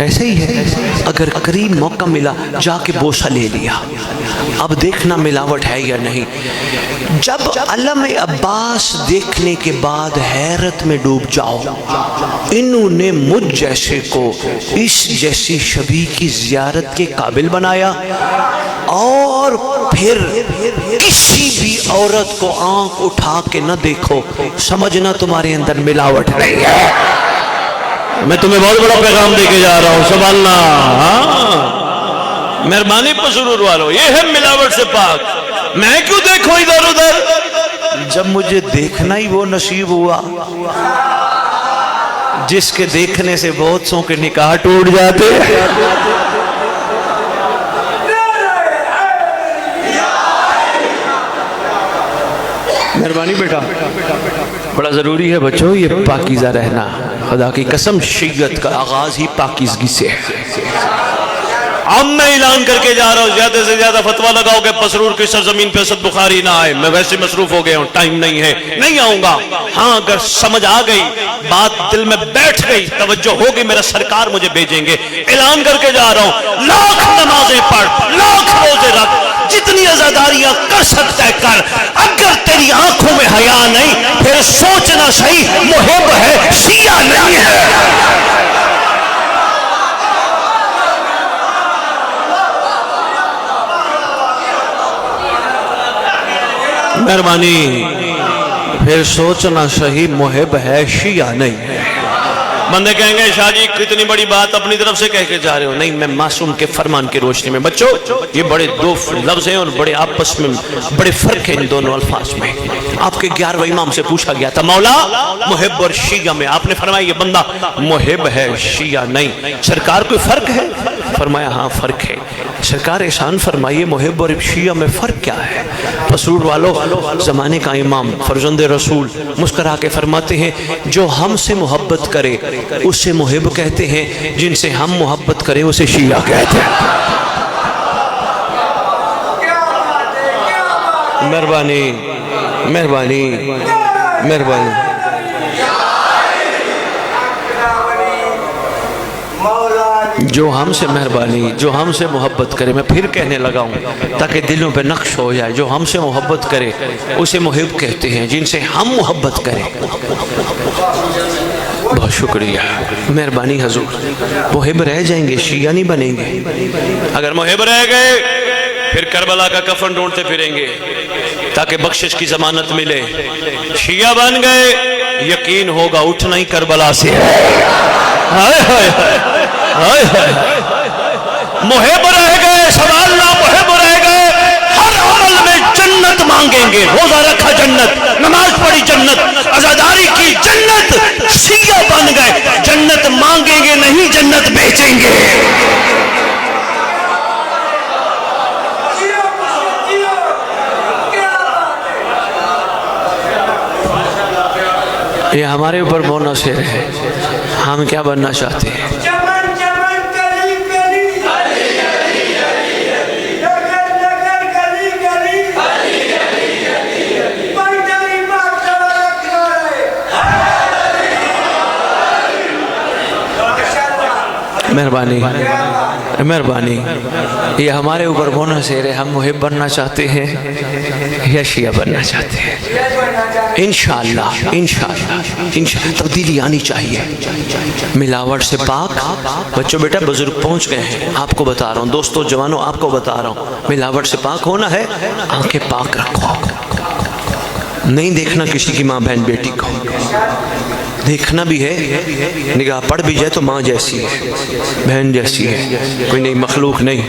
ایسے ہی ہے, اگر قریب موقع ملا جا کے بوسہ لے لیا. اب دیکھنا ملاوٹ ہے یا نہیں. جب علم عباس دیکھنے کے بعد حیرت میں ڈوب جاؤ, انہوں نے مجھ جیسے کو اس جیسی شبیہ کی زیارت کے قابل بنایا, اور پھر کسی بھی عورت کو آنکھ اٹھا کے نہ دیکھو, سمجھنا تمہارے اندر ملاوٹ نہیں ہے. میں تمہیں بہت بڑا پیغام دے کے جا رہا ہوں, سنبھالنا. مہربانی پسرور والو, یہ ہے ملاوٹ سے پاک. میں کیوں دیکھوں ادھر ادھر, جب مجھے دیکھنا ہی وہ نصیب ہوا جس کے دیکھنے سے بہت سوں کے نکاح ٹوٹ جاتے. مہربانی بیٹا, بڑا ضروری ہے بچوں یہ پاکیزہ رہنا. خدا کی قسم شیعت کا آغاز ہی پاکیزگی سے ہے. اب میں اعلان کر کے جا رہا ہوں, زیادہ سے زیادہ فتویٰ لگاؤ کہ پسرور کی سرزمین پہ اسد بخاری نہ آئے. میں ویسے مصروف ہو گیا ہوں, ٹائم نہیں ہے, نہیں آؤں گا. ہاں اگر سمجھ آ گئی, بات دل میں بیٹھ گئی, توجہ ہوگی, میرا سرکار مجھے بھیجیں گے. اعلان کر کے جا رہا ہوں, لاکھ نمازیں پڑھ, لاکھ روزے رکھ, جتنی عزاداریاں کر سکتا ہے کر. اگر تیری آنکھوں میں حیا نہیں, پھر سوچنا صحیح محب ہے, شیعہ نہیں ہے. مہربانی, پھر سوچنا صحیح محب ہے, شیعہ نہیں ہے. بندے کہیں گے شاہ جی کتنی بڑی بات اپنی طرف سے کہہ کے جا رہے ہو. نہیں, میں معصوم کے فرمان کی روشنی میں. بچوں یہ بڑے دو لفظ ہیں اور بڑے آپس میں بڑے فرق ہیں ان دونوں الفاظ میں. آپ کے 11ویں امام سے پوچھا گیا تھا مولا محب اور شیعہ میں, آپ نے فرمایا یہ بندہ محب ہے, شیعہ نہیں. سرکار کوئی فرق ہے؟ فرمایا ہاں فرق ہے. سرکار احسان فرمائیے محب اور شیعہ میں فرق کیا ہے؟ پسرور والو, زمانے کا امام فرزند رسول مسکرا کے فرماتے ہیں جو ہم سے محبت کرے اسے محب کہتے ہیں, جن سے ہم محبت کریں اسے شیعہ کہتے ہیں. مہربانی مہربانی مہربانی. جو ہم سے مہربانی, جو ہم سے محبت کرے, میں پھر کہنے لگا ہوں تاکہ دلوں پہ نقش ہو جائے, جو ہم سے محبت کرے اسے محب کہتے ہیں, جن سے ہم محبت کریں. بہت شکریہ, مہربانی حضور. محب رہ جائیں گے, شیعہ نہیں بنیں گے. اگر محب رہ گئے پھر کربلا کا کفن ڈھونڈتے پھریں گے تاکہ بخشش کی ضمانت ملے. شیعہ بن گئے, یقین ہوگا اٹھنا ہی کربلا سے ہے. ہائے ہائے ہائے ہائے. محب رہ گئے, سوالنا محب رہ گئے, ہر عمل میں جنت مانگیں گے. روزہ رکھا جنت, نماز پڑھی جنت, عزاداری کی جنت. شیعہ بن گئے, جنت مانگیں گے نہیں, جنت بیچیں گے. یہ ہمارے اوپر منحصر ہے، ہم کیا بننا چاہتے ہیں۔ مہربانی مہربانی، یہ ہمارے اوپر منحصر ہے، ہم محب بننا چاہتے ہیں یا شیعہ بننا چاہتے ہیں۔ انشاءاللہ انشاءاللہ تبدیلی آنی چاہیے، ملاوٹ سے پاک۔ بچوں بیٹا بزرگ پہنچ گئے ہیں، آپ کو بتا رہا ہوں، دوستوں جوانوں آپ کو بتا رہا ہوں، ملاوٹ سے پاک ہونا ہے، آنکھیں پاک رکھو، نہیں دیکھنا کسی کی ماں بہن بیٹی کو، دیکھنا بھی ہے، نگاہ پڑ بھی جائے تو ماں جیسی ہے، بہن جیسی ہے، کوئی نہیں مخلوق نہیں،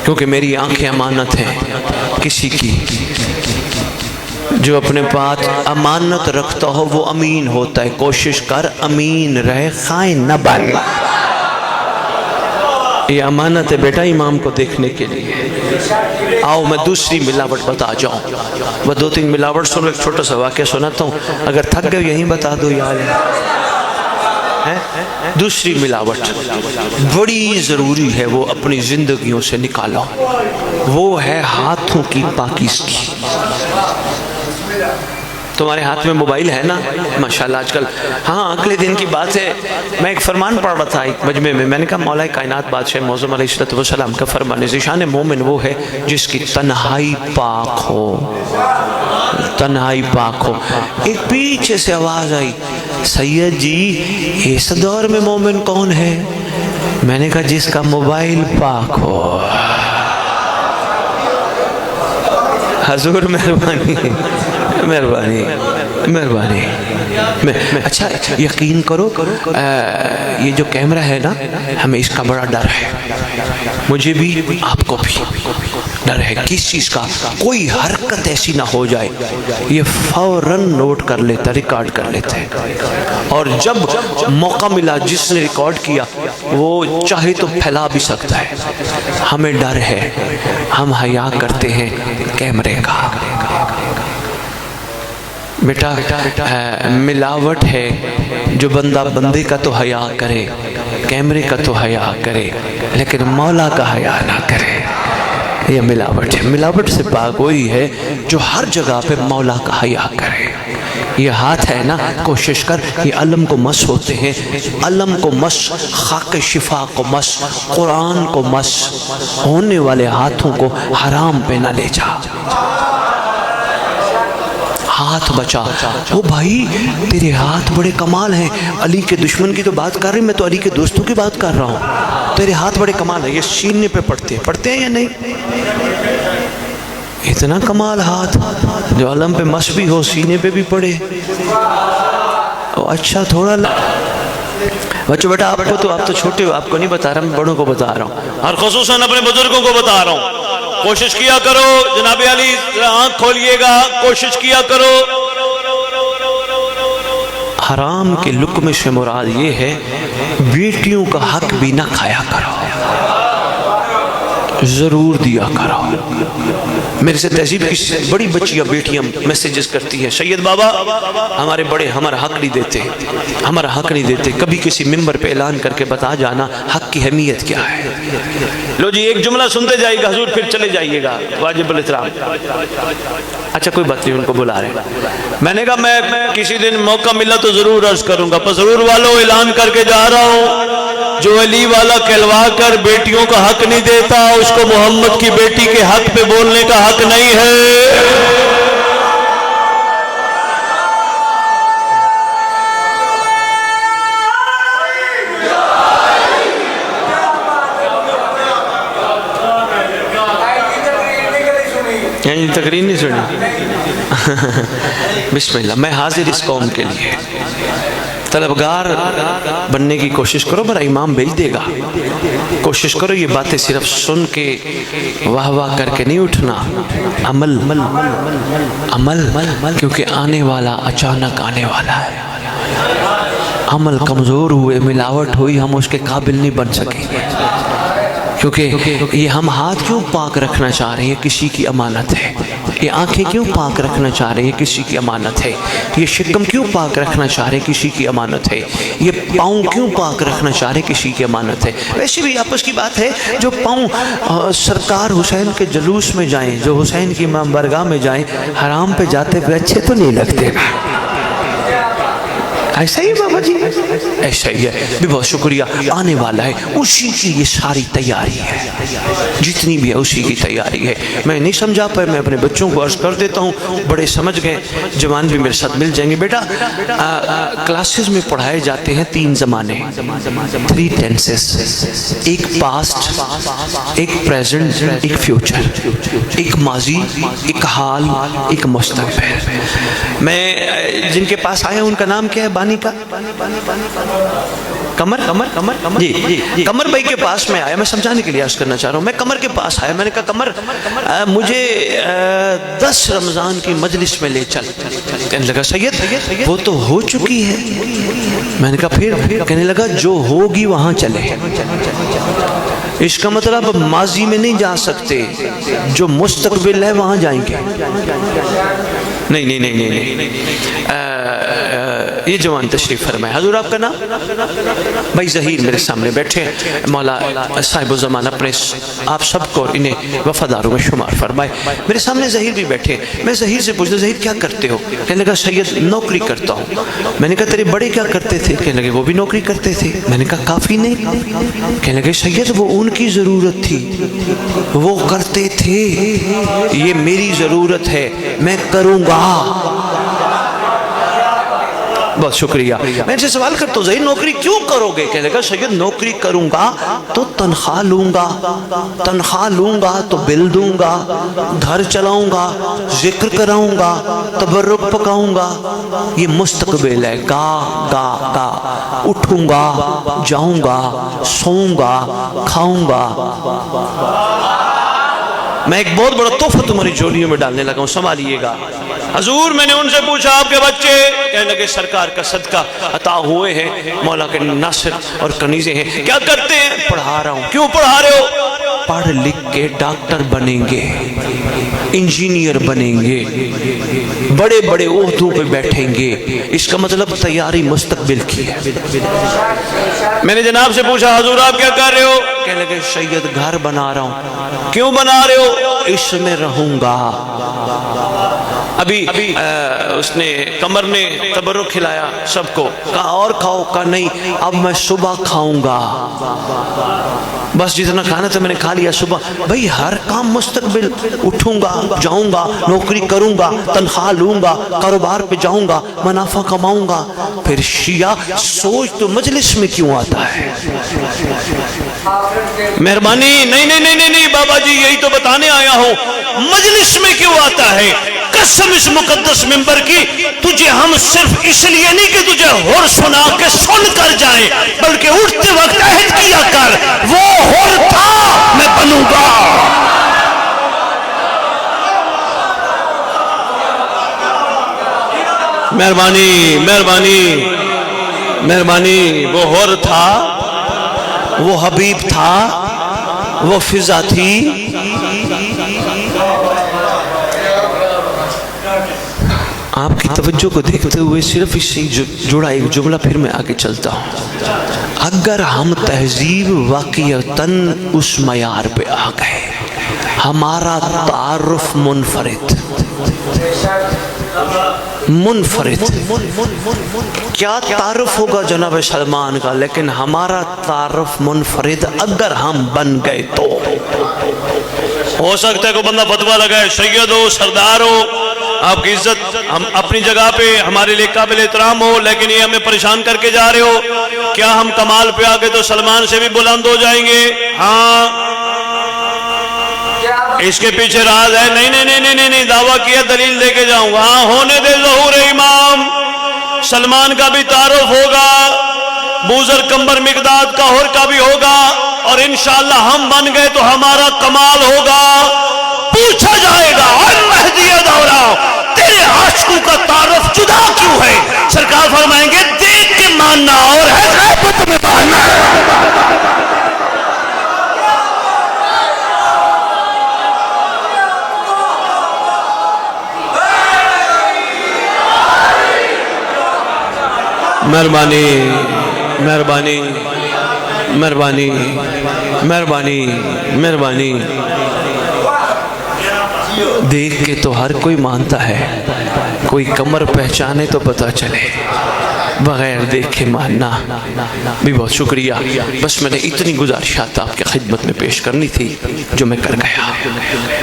کیونکہ میری آنکھیں امانت ہیں کسی کی۔ جو اپنے پاس امانت رکھتا ہو وہ امین ہوتا ہے، کوشش کر امین رہے، خائن نہ بن۔ یہ امانت ہے بیٹا امام کو دیکھنے کے لیے۔ آؤ میں دوسری ملاوٹ بتا جاؤں، وہ دو تین ملاوٹ سنو، ایک چھوٹا سا واقعہ سناتا ہوں، اگر تھک گئے یہیں بتا دو یار۔ دوسری ملاوٹ بڑی ضروری ہے، وہ اپنی زندگیوں سے نکالو، وہ ہے ہاتھوں کی پاکیزگی۔ تمہارے ہاتھ میں موبائل ہے نا ماشاءاللہ آج کل، ہاں اگلے دن کی بات ہے، میں ایک فرمان پڑھ رہا تھا ایک مجمع میں، میں نے کہا مولا کائنات بادشاہ معظم علیہ السلام کا فرمان، ذیشان مومن وہ ہے جس کی تنہائی پاک ہو، تنہائی پاک ہو۔ ایک پیچھے سے آواز آئی، سید جی اس دور میں مومن کون ہے؟ میں نے کہا جس کا موبائل پاک ہو۔ حضور مہربانی مہربانی مہربانی۔ اچھا یقین کرو یہ جو کیمرہ ہے نا، ہمیں اس کا بڑا ڈر ہے، مجھے بھی آپ کو بھی ڈر ہے کس چیز کا، کوئی حرکت ایسی نہ ہو جائے، یہ فوراً نوٹ کر لیتا، ریکارڈ کر لیتا ہے، اور جب موقع ملا جس نے ریکارڈ کیا وہ چاہے تو پھیلا بھی سکتا ہے۔ ہمیں ڈر ہے، ہم حیا کرتے ہیں کیمرے کا۔ بیٹا ملاوٹ ہے، جو بندہ بندے کا تو حیا کرے، کیمرے کا تو حیا کرے، لیکن مولا کا حیا نہ کرے، یہ ملاوٹ ہے۔ ملاوٹ سے پاک وہی ہے جو ہر جگہ پہ مولا کا حیا کرے۔ یہ ہاتھ ہے نا، کوشش کر یہ علم کو مس ہوتے ہیں، علم کو مس، خاک شفا کو مس، قرآن کو مس، ہونے والے ہاتھوں کو حرام پہ نہ لے جا، ہاتھ بچا۔ وہ بھائی تیرے ہاتھ بڑے کمال ہیں، علی کے دشمن کی تو بات کر رہی، میں تو علی کے دوستوں کی بات کر رہا ہوں، تیرے ہاتھ بڑے کمال ہیں۔ یہ سینے پہ پڑھتے ہیں یا نہیں؟ اتنا کمال ہاتھ جو علم پہ مس بھی ہو، سینے پہ بھی پڑے، اچھا تھوڑا بچوں بیٹا آپ کو تو آپ تو چھوٹے ہو، آپ کو نہیں بتا رہا، میں بڑوں کو بتا رہا ہوں، اور خصوصاً اپنے بزرگوں کو بتا رہا ہوں۔ کوشش کیا کرو جناب علی، آنکھ کھولیے گا، کوشش کیا کرو۔ حرام کے لقمے سے مراد یہ ہے بیٹیوں کا حق بھی نہ کھایا کرو، ضرور دیا کرو۔ میرے سے تہذیب کی بڑی بچیاں بیٹیاں میسیجز کرتی ہیں، سید بابا ہمارے بڑے ہمارا حق نہیں دیتے، ہمارا حق نہیں دیتے، کبھی کسی ممبر پہ اعلان کر کے بتا جانا حق کی اہمیت کیا ہے۔ لو جی ایک جملہ سنتے جائے گا حضور، پھر چلے جائیے گا، واجب الاحترام۔ اچھا کوئی بات نہیں، ان کو بلا رہے۔ میں نے کہا میں کسی دن موقع ملا تو ضرور عرض کروں گا، پر ضرور والوں اعلان کر کے جا رہا ہوں، جو علی والا کہلوا کر بیٹیوں کا حق نہیں دیتا، اس کو محمد کی بیٹی کے حق پہ بولنے کا حق نہیں ہے۔ یعنی تقریر نہیں سنی؟ بسم اللہ، میں حاضر اس قوم کے لیے، طلبگار بننے کی کوشش کرو، میرا امام بھیج دے گا، کوشش کرو یہ باتیں صرف سن کے واہ واہ کر کے نہیں اٹھنا، عمل عمل، کیونکہ آنے والا اچانک آنے والا ہے۔ عمل کمزور ہوئے، ملاوٹ ہوئی، ہم اس کے قابل نہیں بن سکیں گے، کیونکہ یہ ہم ہاتھ کیوں پاک رکھنا چاہ رہے ہیں؟ کسی کی امانت ہے. یہ آنکھیں کیوں پاک رکھنا چاہ رہے ہیں؟ کسی کی امانت ہے. یہ شکم کیوں پاک رکھنا چاہ رہے ہیں؟ کسی کی امانت ہے. یہ پاؤں کیوں پاک رکھنا چاہ رہے ہیں؟ کسی کی امانت ہے. ویسے بھی آپس کی بات ہے، جو پاؤں سرکار حسین کے جلوس میں جائیں، جو حسین کی امام برگاہ میں جائیں، حرام پہ جاتے ہوئے اچھے تو نہیں لگتے نا. ایسا ہی بابا جی، ایسا ہی ہے. بھی بہت شکریہ. آنے والا ہے، اسی کی یہ ساری تیاری ہے، جتنی بھی ہے اسی کی تیاری ہے. میں نہیں سمجھا پر میں اپنے بچوں کو عرض کر دیتا ہوں، بڑے سمجھ گئے، جوان بھی میرے ساتھ مل جائیں گے. بیٹا کلاسز میں پڑھائے جاتے ہیں 3 زمانے، 3 ٹینسز، ایک پاسٹ، ایک پریزنٹ، ایک فیوچر، ایک ماضی، ایک حال، ایک مستقبل. میں جن کے پاس آیا ان کا نام کیا ہے؟ بانی کا قمر جی قمر بھائی کے پاس میں آیا. میں سمجھانے کے لیے عرض کرنا چاہ رہا ہوں. میں قمر کے پاس آیا، میں نے کہا قمر مجھے 10 رمضان کی مجلس میں لے چل. کہنے لگا سید وہ تو ہو چکی ہے. میں نے کہا پھر؟ کہنے لگا جو ہوگی وہاں چلے. اس کا مطلب ماضی میں نہیں جا سکتے، جو مستقبل ہے وہاں جائیں گے. نہیں یہ جوان تشریف فرمائے. حضور آپ کا نام؟ بھائی ظہیر میرے سامنے بیٹھے، مولا صاحب الزمان اپنے آپ سب کو انہیں وفاداروں میں شمار فرمائے. میرے سامنے ظہیر بھی بیٹھے. میں ظہیر سے پوچھتا ظہیر کیا کرتے ہو؟ کہنے لگا سید نوکری کرتا ہوں. میں نے کہا تیرے بڑے کیا کرتے تھے؟ کہنے لگے وہ بھی نوکری کرتے تھے. میں نے کہا کافی نہیں. کہنے لگے سید وہ ان کی ضرورت تھی، وہ کرتے تھے، یہ میری ضرورت ہے، میں کروں گا. بہت شکریہ. میں ان سے سوال کرتا ہوں ظہیر نوکری کیوں کرو گے؟ کہنے لگا سید نوکری کروں گا تو تنخواہ لوں گا، تنخواہ لوں گا تو بل دوں گا، گھر چلاؤں گا، ذکر کراؤں گا، تبرک پکاؤں گا. یہ مستقبل ہے. گا اٹھوں گا، جاؤں گا، سوؤں گا، کھاؤں گا. میں ایک بہت بڑا تحفہ تمہاری جھولیوں میں ڈالنے لگا ہوں، سنبھالیے گا. حضور میں نے ان سے پوچھا آپ کے بچے؟ کہنے لگے سرکار کا صدقہ عطا ہوئے ہیں، مولا کے ناصر اور کنیزیں ہیں. کیا کرتے ہیں؟ پڑھا رہا ہوں. کیوں پڑھا رہے ہو؟ پڑھ لکھ کے ڈاکٹر بنیں گے، انجینئر بنیں گے، بڑے بڑے عہدوں پہ بیٹھیں گے. اس کا مطلب تیاری مستقبل کی ہے. میں نے جناب سے پوچھا حضور آپ کیا کر رہے ہو؟ کہنے لگے سید گھر بنا رہا ہوں. کیوں بنا رہے ہو؟ اس میں رہوں گا. ابھی اس نے قمر نے تبرک کھلایا سب کو، کہا اور کھاؤ؟ کہا نہیں اب میں صبح کھاؤں گا، بس جتنا کھانا تھا میں نے کھا لیا صبح. بھئی ہر کام مستقبل. اٹھوں گا، جاؤں گا، نوکری کروں گا، تنخواہ لوں گا، کاروبار پہ جاؤں گا، منافع کماؤں گا. پھر شیعہ سوچ تو مجلس میں کیوں آتا ہے؟ مہربانی نہیں بابا جی یہی تو بتانے آیا ہوں. مجلس میں کیوں آتا ہے؟ قسم اس مقدس منبر کی تجھے ہم صرف اس لیے نہیں کہ تجھے ہور سنا کے سن کر جائیں، بلکہ اٹھتے وقت عہد کیا کر وہ ہور تھا میں بنوں گا. مہربانی وہ ہور تھا، وہ حبیب تھا، وہ فضا تھی. آپ کی توجہ کو دیکھتے ہوئے صرف اس سے جڑا ایک جملہ پھر میں آگے چلتا ہوں. اگر ہم تہذیب واقعتاً اس معیار پہ آ گئے، ہمارا تعارف منفرد کیا تعارف ہوگا جناب سلمان کا، لیکن ہمارا تعارف منفرد اگر ہم بن گئے تو ہو سکتا ہے کوئی بندہ فتویٰ لگائے سید ہو، سردار ہو، آپ کی عزت ہم اپنی جگہ پہ ہمارے لئے قابل احترام ہو، لیکن یہ ہمیں پریشان کر کے جا رہے ہو. کیا ہم کمال پہ آگے تو سلمان سے بھی بلند ہو جائیں گے؟ ہاں اس کے پیچھے راز ہے. نہیں دعویٰ کیا دلیل دے کے جاؤں گا. ہاں ہونے دے ظہور امام. سلمان کا بھی تعارف ہوگا، بوذر قمر مقداد کا ہور کا بھی ہوگا، اور انشاءاللہ ہم بن گئے تو ہمارا کمال ہوگا. پوچھا جائے گا اور مہدی دورہ تیرے عاشقوں کا تعارف جدا کیوں ہے؟ سرکار فرمائیں گے دیکھ کے ماننا اور ہے غیبت میں ماننا. مہربانی مہربانی مہربانی مہربانی مہربانی. دیکھ کے تو ہر کوئی مانتا ہے, کوئی کمر پہچانے تو پتہ چلے, بغیر دیکھے ماننا بھی بہت شکریہ. بس میں نے اتنی گزارشات آپ کی خدمت میں پیش کرنی تھی جو میں کر گیا.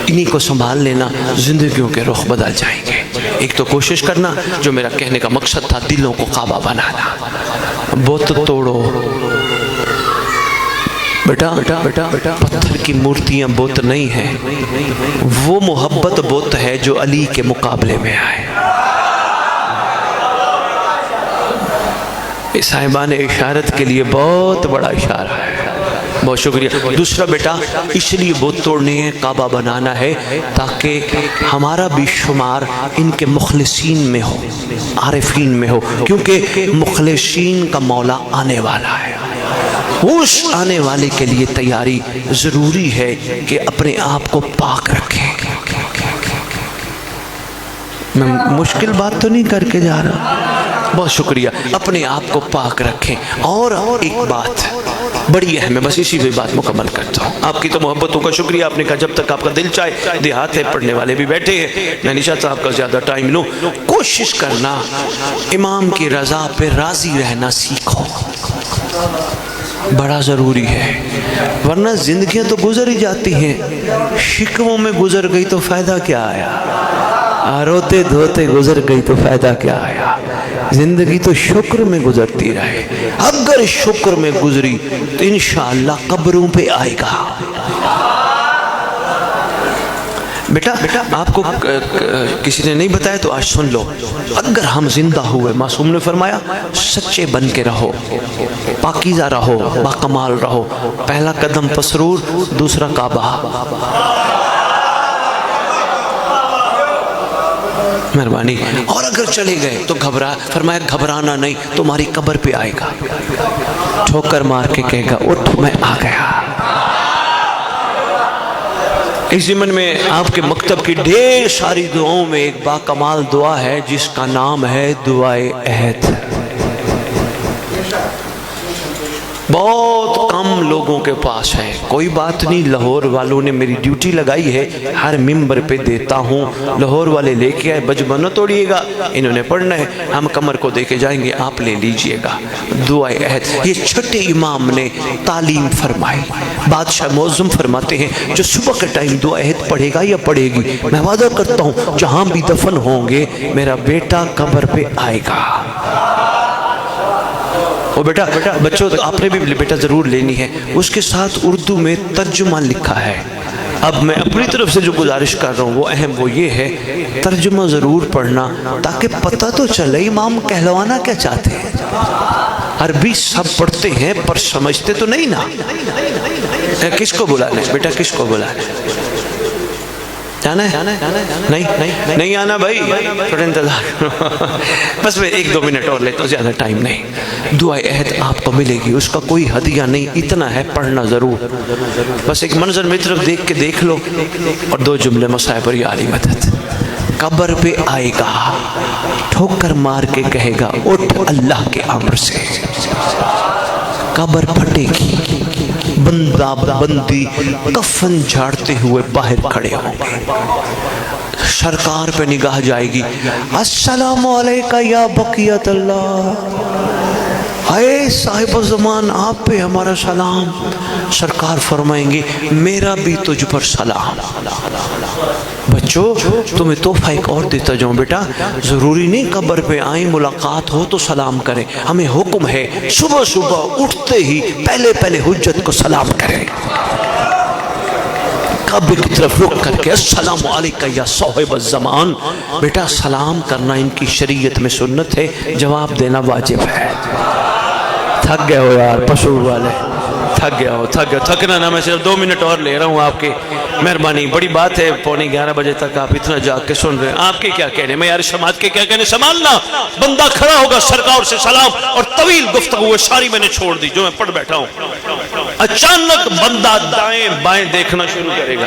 انہی کو سنبھال لینا, زندگیوں کے رخ بدل جائیں گے. ایک تو کوشش کرنا, جو میرا کہنے کا مقصد تھا, دلوں کو قابو بنانا. بت توڑو بیٹا, پتھر کی مورتیاں بت نہیں ہیں, وہ محبت بت ہے جو علی کے مقابلے میں آئے. صاحبان اشارت کے لیے بہت بڑا اشارہ ہے, بہت شکریہ. دوسرا بیٹا, اس لیے بت توڑنے ہیں, کعبہ بنانا ہے, تاکہ ہمارا بھی شمار ان کے مخلصین میں ہو, عارفین میں ہو, کیونکہ مخلصین کا مولا آنے والا ہے. اس آنے والے کے لیے تیاری ضروری ہے کہ اپنے آپ کو پاک رکھیں. میں مشکل بات تو نہیں کر کے جا رہا, بہت شکریہ. اپنے آپ کو پاک رکھیں. اور ایک بات بڑی اہم ہے, بس اسی پہ بات مکمل کرتا ہوں. آپ کی تو محبتوں کا شکریہ, آپ نے کہا جب تک آپ کا دل چاہے. دیہات ہے, پڑھنے والے بھی بیٹھے ہیں, میں نہیں چاہتا آپ کا زیادہ ٹائم لوں. کوشش کرنا امام کی رضا پہ راضی رہنا سیکھو, بڑا ضروری ہے. ورنہ زندگیاں تو گزر ہی جاتی ہیں, شکووں میں گزر گئی تو فائدہ کیا آیا, روتے دھوتے گزر گئی تو فائدہ کیا آیا. زندگی تو شکر میں گزرتی رہے. اگر شکر میں گزری تو انشاءاللہ قبروں پہ آئے گا. بیٹا آپ کو کسی نے نہیں بتایا تو آج سن لو. اگر ہم زندہ ہوئے, معصوم نے فرمایا سچے بن کے رہو, پاکیزہ رہو, باکمال رہو. پہلا قدم پسرور, دوسرا کعبہ. مہربانی. اور اگر چلے گئے تو فرمایا گھبرانا نہیں, تمہاری قبر پہ آئے گا, ٹھوکر مار کے کہے گا اٹھ میں آ گیا. اس ضمن میں آپ کے مکتب کی ڈھیر ساری دعاؤں میں ایک باکمال دعا ہے جس کا نام ہے دعائے عہد. بہت کم لوگوں کے پاس ہے. کوئی بات نہیں, لاہور والوں نے میری ڈیوٹی لگائی ہے, ہر ممبر پہ دیتا ہوں. لاہور والے لے کے آئے, بجبہ نہ توڑیے گا, انہوں نے پڑھنا ہے, ہم کمر کو دے کے جائیں گے, آپ لے لیجئے گا. دعائے عہد, یہ چھٹے امام نے تعلیم فرمائی. بادشاہ معظم فرماتے ہیں جو صبح کے ٹائم دعائے عہد پڑھے گا یا پڑھے گی, میں وعدہ کرتا ہوں جہاں بھی دفن ہوں گے میرا بیٹا قبر پہ آئے گا. وہ بیٹا بچوں آپ نے بھی بیٹا ضرور لینی ہے. اس کے ساتھ اردو میں ترجمہ لکھا ہے. اب میں اپنی طرف سے جو گزارش کر رہا ہوں وہ اہم, وہ یہ ہے ترجمہ ضرور پڑھنا, تاکہ پتہ تو چلے امام کہلوانا کیا چاہتے ہیں. عربی سب پڑھتے ہیں پر سمجھتے تو نہیں نا. کس کو بلا لیں بیٹا, کس کو بلا لیں؟ جانا ہے؟ نہیں آنا بھائی, تھوڑا انتظار. بس میں 1-2 منٹ اور لیتا ہوں, زیادہ ٹائم نہیں. دعائے عہد آپ کو ملے گی, اس کا کوئی ہدیہ نہیں, اتنا ہے پڑھنا ضرور. بس ایک منظر میں طرف دیکھ کے دیکھ لو, اور 2 جملے مسائب پر یاری مدد. قبر پہ آئے گا, ٹھوکر مار کے کہے گا اٹھ اللہ کے امر سے. قبر پھٹے گی, بندہ بندی کفن جھاڑتے ہوئے باہر کھڑے ہوں گے. سرکار پہ نگاہ جائے گی, السلام علیکہ یا بقیت اللہ, اے صاحب زمان آپ پہ ہمارا سلام. سرکار فرمائیں گے میرا بھی تجھ پر سلام. بچوں تمہیں تحفہ ایک اور دیتا جاؤں بیٹا, ضروری نہیں قبر پہ آئیں ملاقات ہو تو سلام کریں. ہمیں حکم ہے صبح صبح اٹھتے ہی پہلے حجت کو سلام کریں. کعبے کی طرف رخ کر کے السلام علیکہ یا صاحب الزمان. بیٹا سلام کرنا ان کی شریعت میں سنت ہے, جواب دینا واجب ہے. تھک گئے ہو یار پشور والے, تھک گیا ہو, تھکنا نہ, میں صرف 2 منٹ اور لے رہا ہوں آپ کے. مہربانی, بڑی بات ہے, 11:15 بجے تک آپ اتنا جاگ کے سن رہے ہیں. آپ کے کیا کہنے, میں یار سماعت کے کیا کہنے, سنبھالنا. بندہ کھڑا ہوگا سرکار سے سلام, اور طویل گفتگو ساری میں نے چھوڑ دی جو میں پڑھ بیٹھا ہوں. اچانک بندہ دائیں بائیں دیکھنا شروع کرے گا.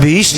20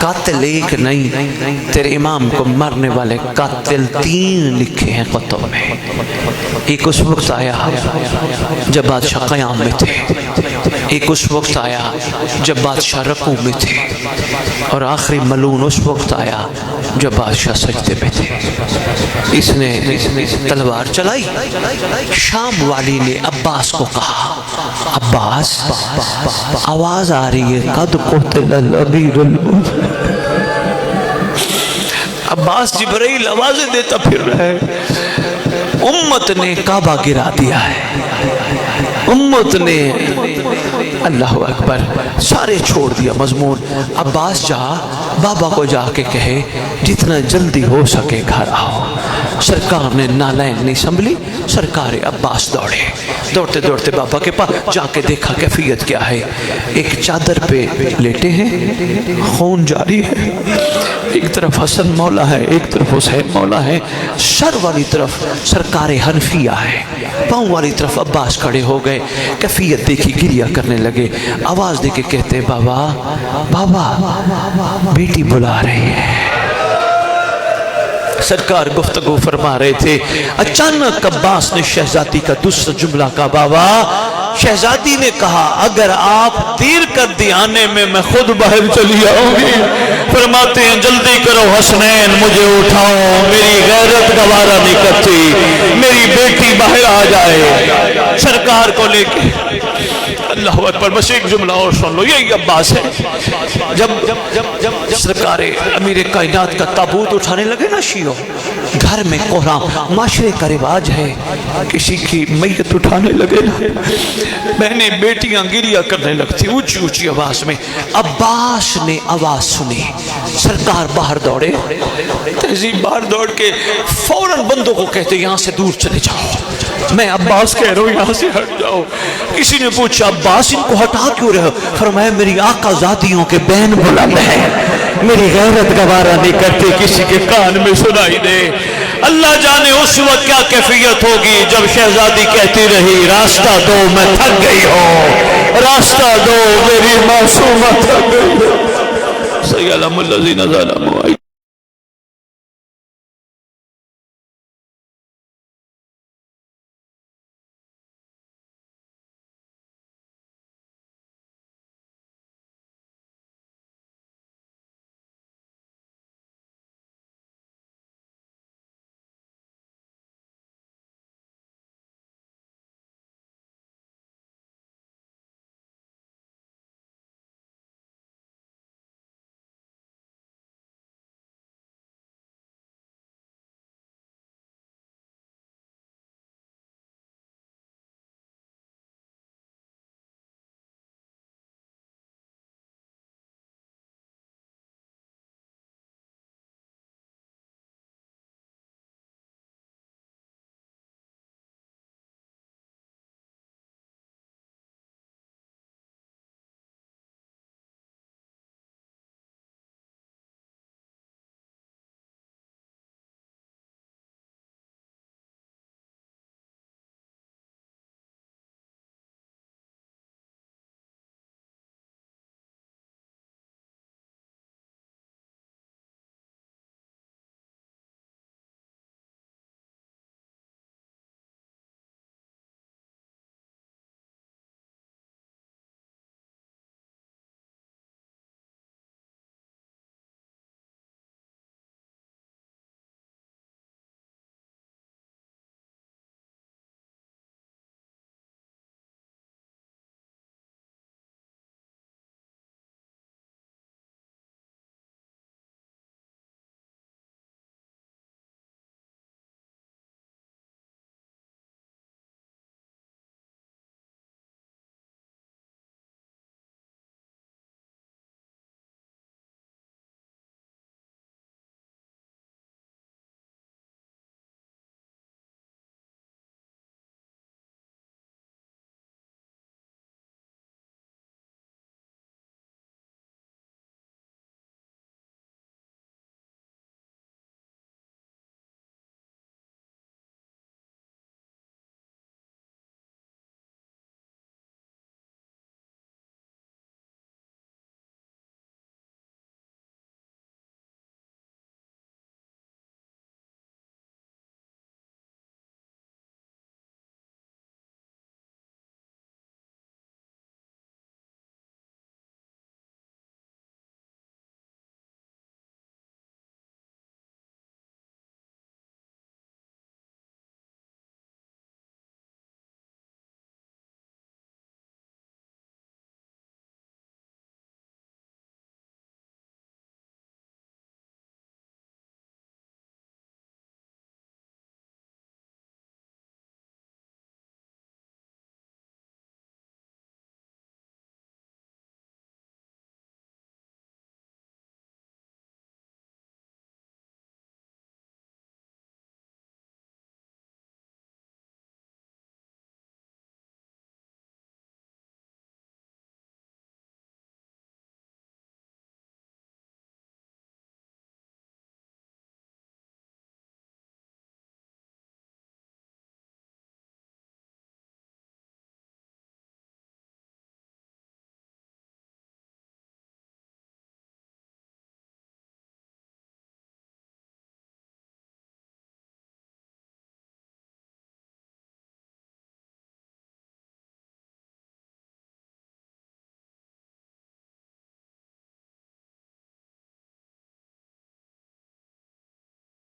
قاتل ایک نہیں، تیرے امام کو مرنے والے قاتل 3 لکھے ہیں کتب میں۔ ایک اس وقت آیا جب بادشاہ قیام میں تھے، ایک اس وقت آیا جب بادشاہ رکوع میں تھے، اور آخری ملعون اس وقت آیا جب بادشاہ سجدے میں تھے۔ اس نے تلوار چلائی، شام والی نے عباس کو کہا، عباس آواز آ رہی ہے قد قتل الامیر المؤمنین۔ عباس جبرائیل آوازیں دیتا پھر رہا ہے، امت نے کعبہ گرا دیا ہے، امت نے اللہ اکبر سارے چھوڑ دیا مضمون۔ عباس جا بابا کو جا کے کہے جتنا جلدی ہو سکے گھر آؤ۔ سرکار نے نالین نہیں سنبھلی، سرکار عباس دوڑے، دوڑتے دوڑتے بابا کے پاس جا کے دیکھا کیفیت کیا ہے۔ ایک چادر پہ لیٹے ہیں، خون جاری ہے، ایک طرف حسن مولا ہے، ایک طرف حسین مولا ہے، سر والی طرف سرکار حنفیہ ہے، پاؤں والی طرف عباس کھڑے ہو گئے۔ کیفیت دیکھی، گریہ کرنے لگے، آواز دے کے کہتے بابا بابا بیٹی بلا رہی ہے۔ سرکار گفتگو فرما رہے تھے، اچانک عباس نے شہزادی کا دوسرا جملہ کہا، بابا شہزادی نے کہا اگر آپ دیر کر دی آنے میں خود باہر چلی آؤں گی۔ فرماتے ہیں جلدی کرو حسنین مجھے اٹھاؤ، میری غیرت گوارا نہیں کرتی، میری بیٹی باہر آ جائے۔ سرکار کو لے کے اللہ اکبر، بس ایک جملہ اور سن لو، یہی عباس ہے۔ جب سرکار امیر کائنات کا تابوت اٹھانے لگے نا شیعوں، گھر میں کوہرام، معاشرے کا رواج ہے کسی کی میت اٹھانے لگے نا، بہنیں بیٹیاں گریہ کرنے لگتی اونچی اونچی آواز میں۔ عباس نے آواز سنی، سرکار باہر دوڑے، تہذیب باہر دوڑ کے فوراً بندوں کو کہتے یہاں سے دور چلے جاؤ، میں عباس کہہ رہا ہوں یہاں سے ہٹ جاؤ۔ کسی نے پوچھا عباس ان کو ہٹا کیوں رہے ہو؟ فرمایا میری آقا ذاتیوں کے بین بلند ہے، میری غیرت گوارا نہیں کرتے کسی کے کان میں سنائی دے۔ اللہ جانے اس وقت کیا کیفیت ہوگی جب شہزادی کہتی رہی راستہ دو میں تھک گئی ہوں، راستہ دو میری معصومہ تھک گئی ہوں۔ سیعلم الذین ظلموا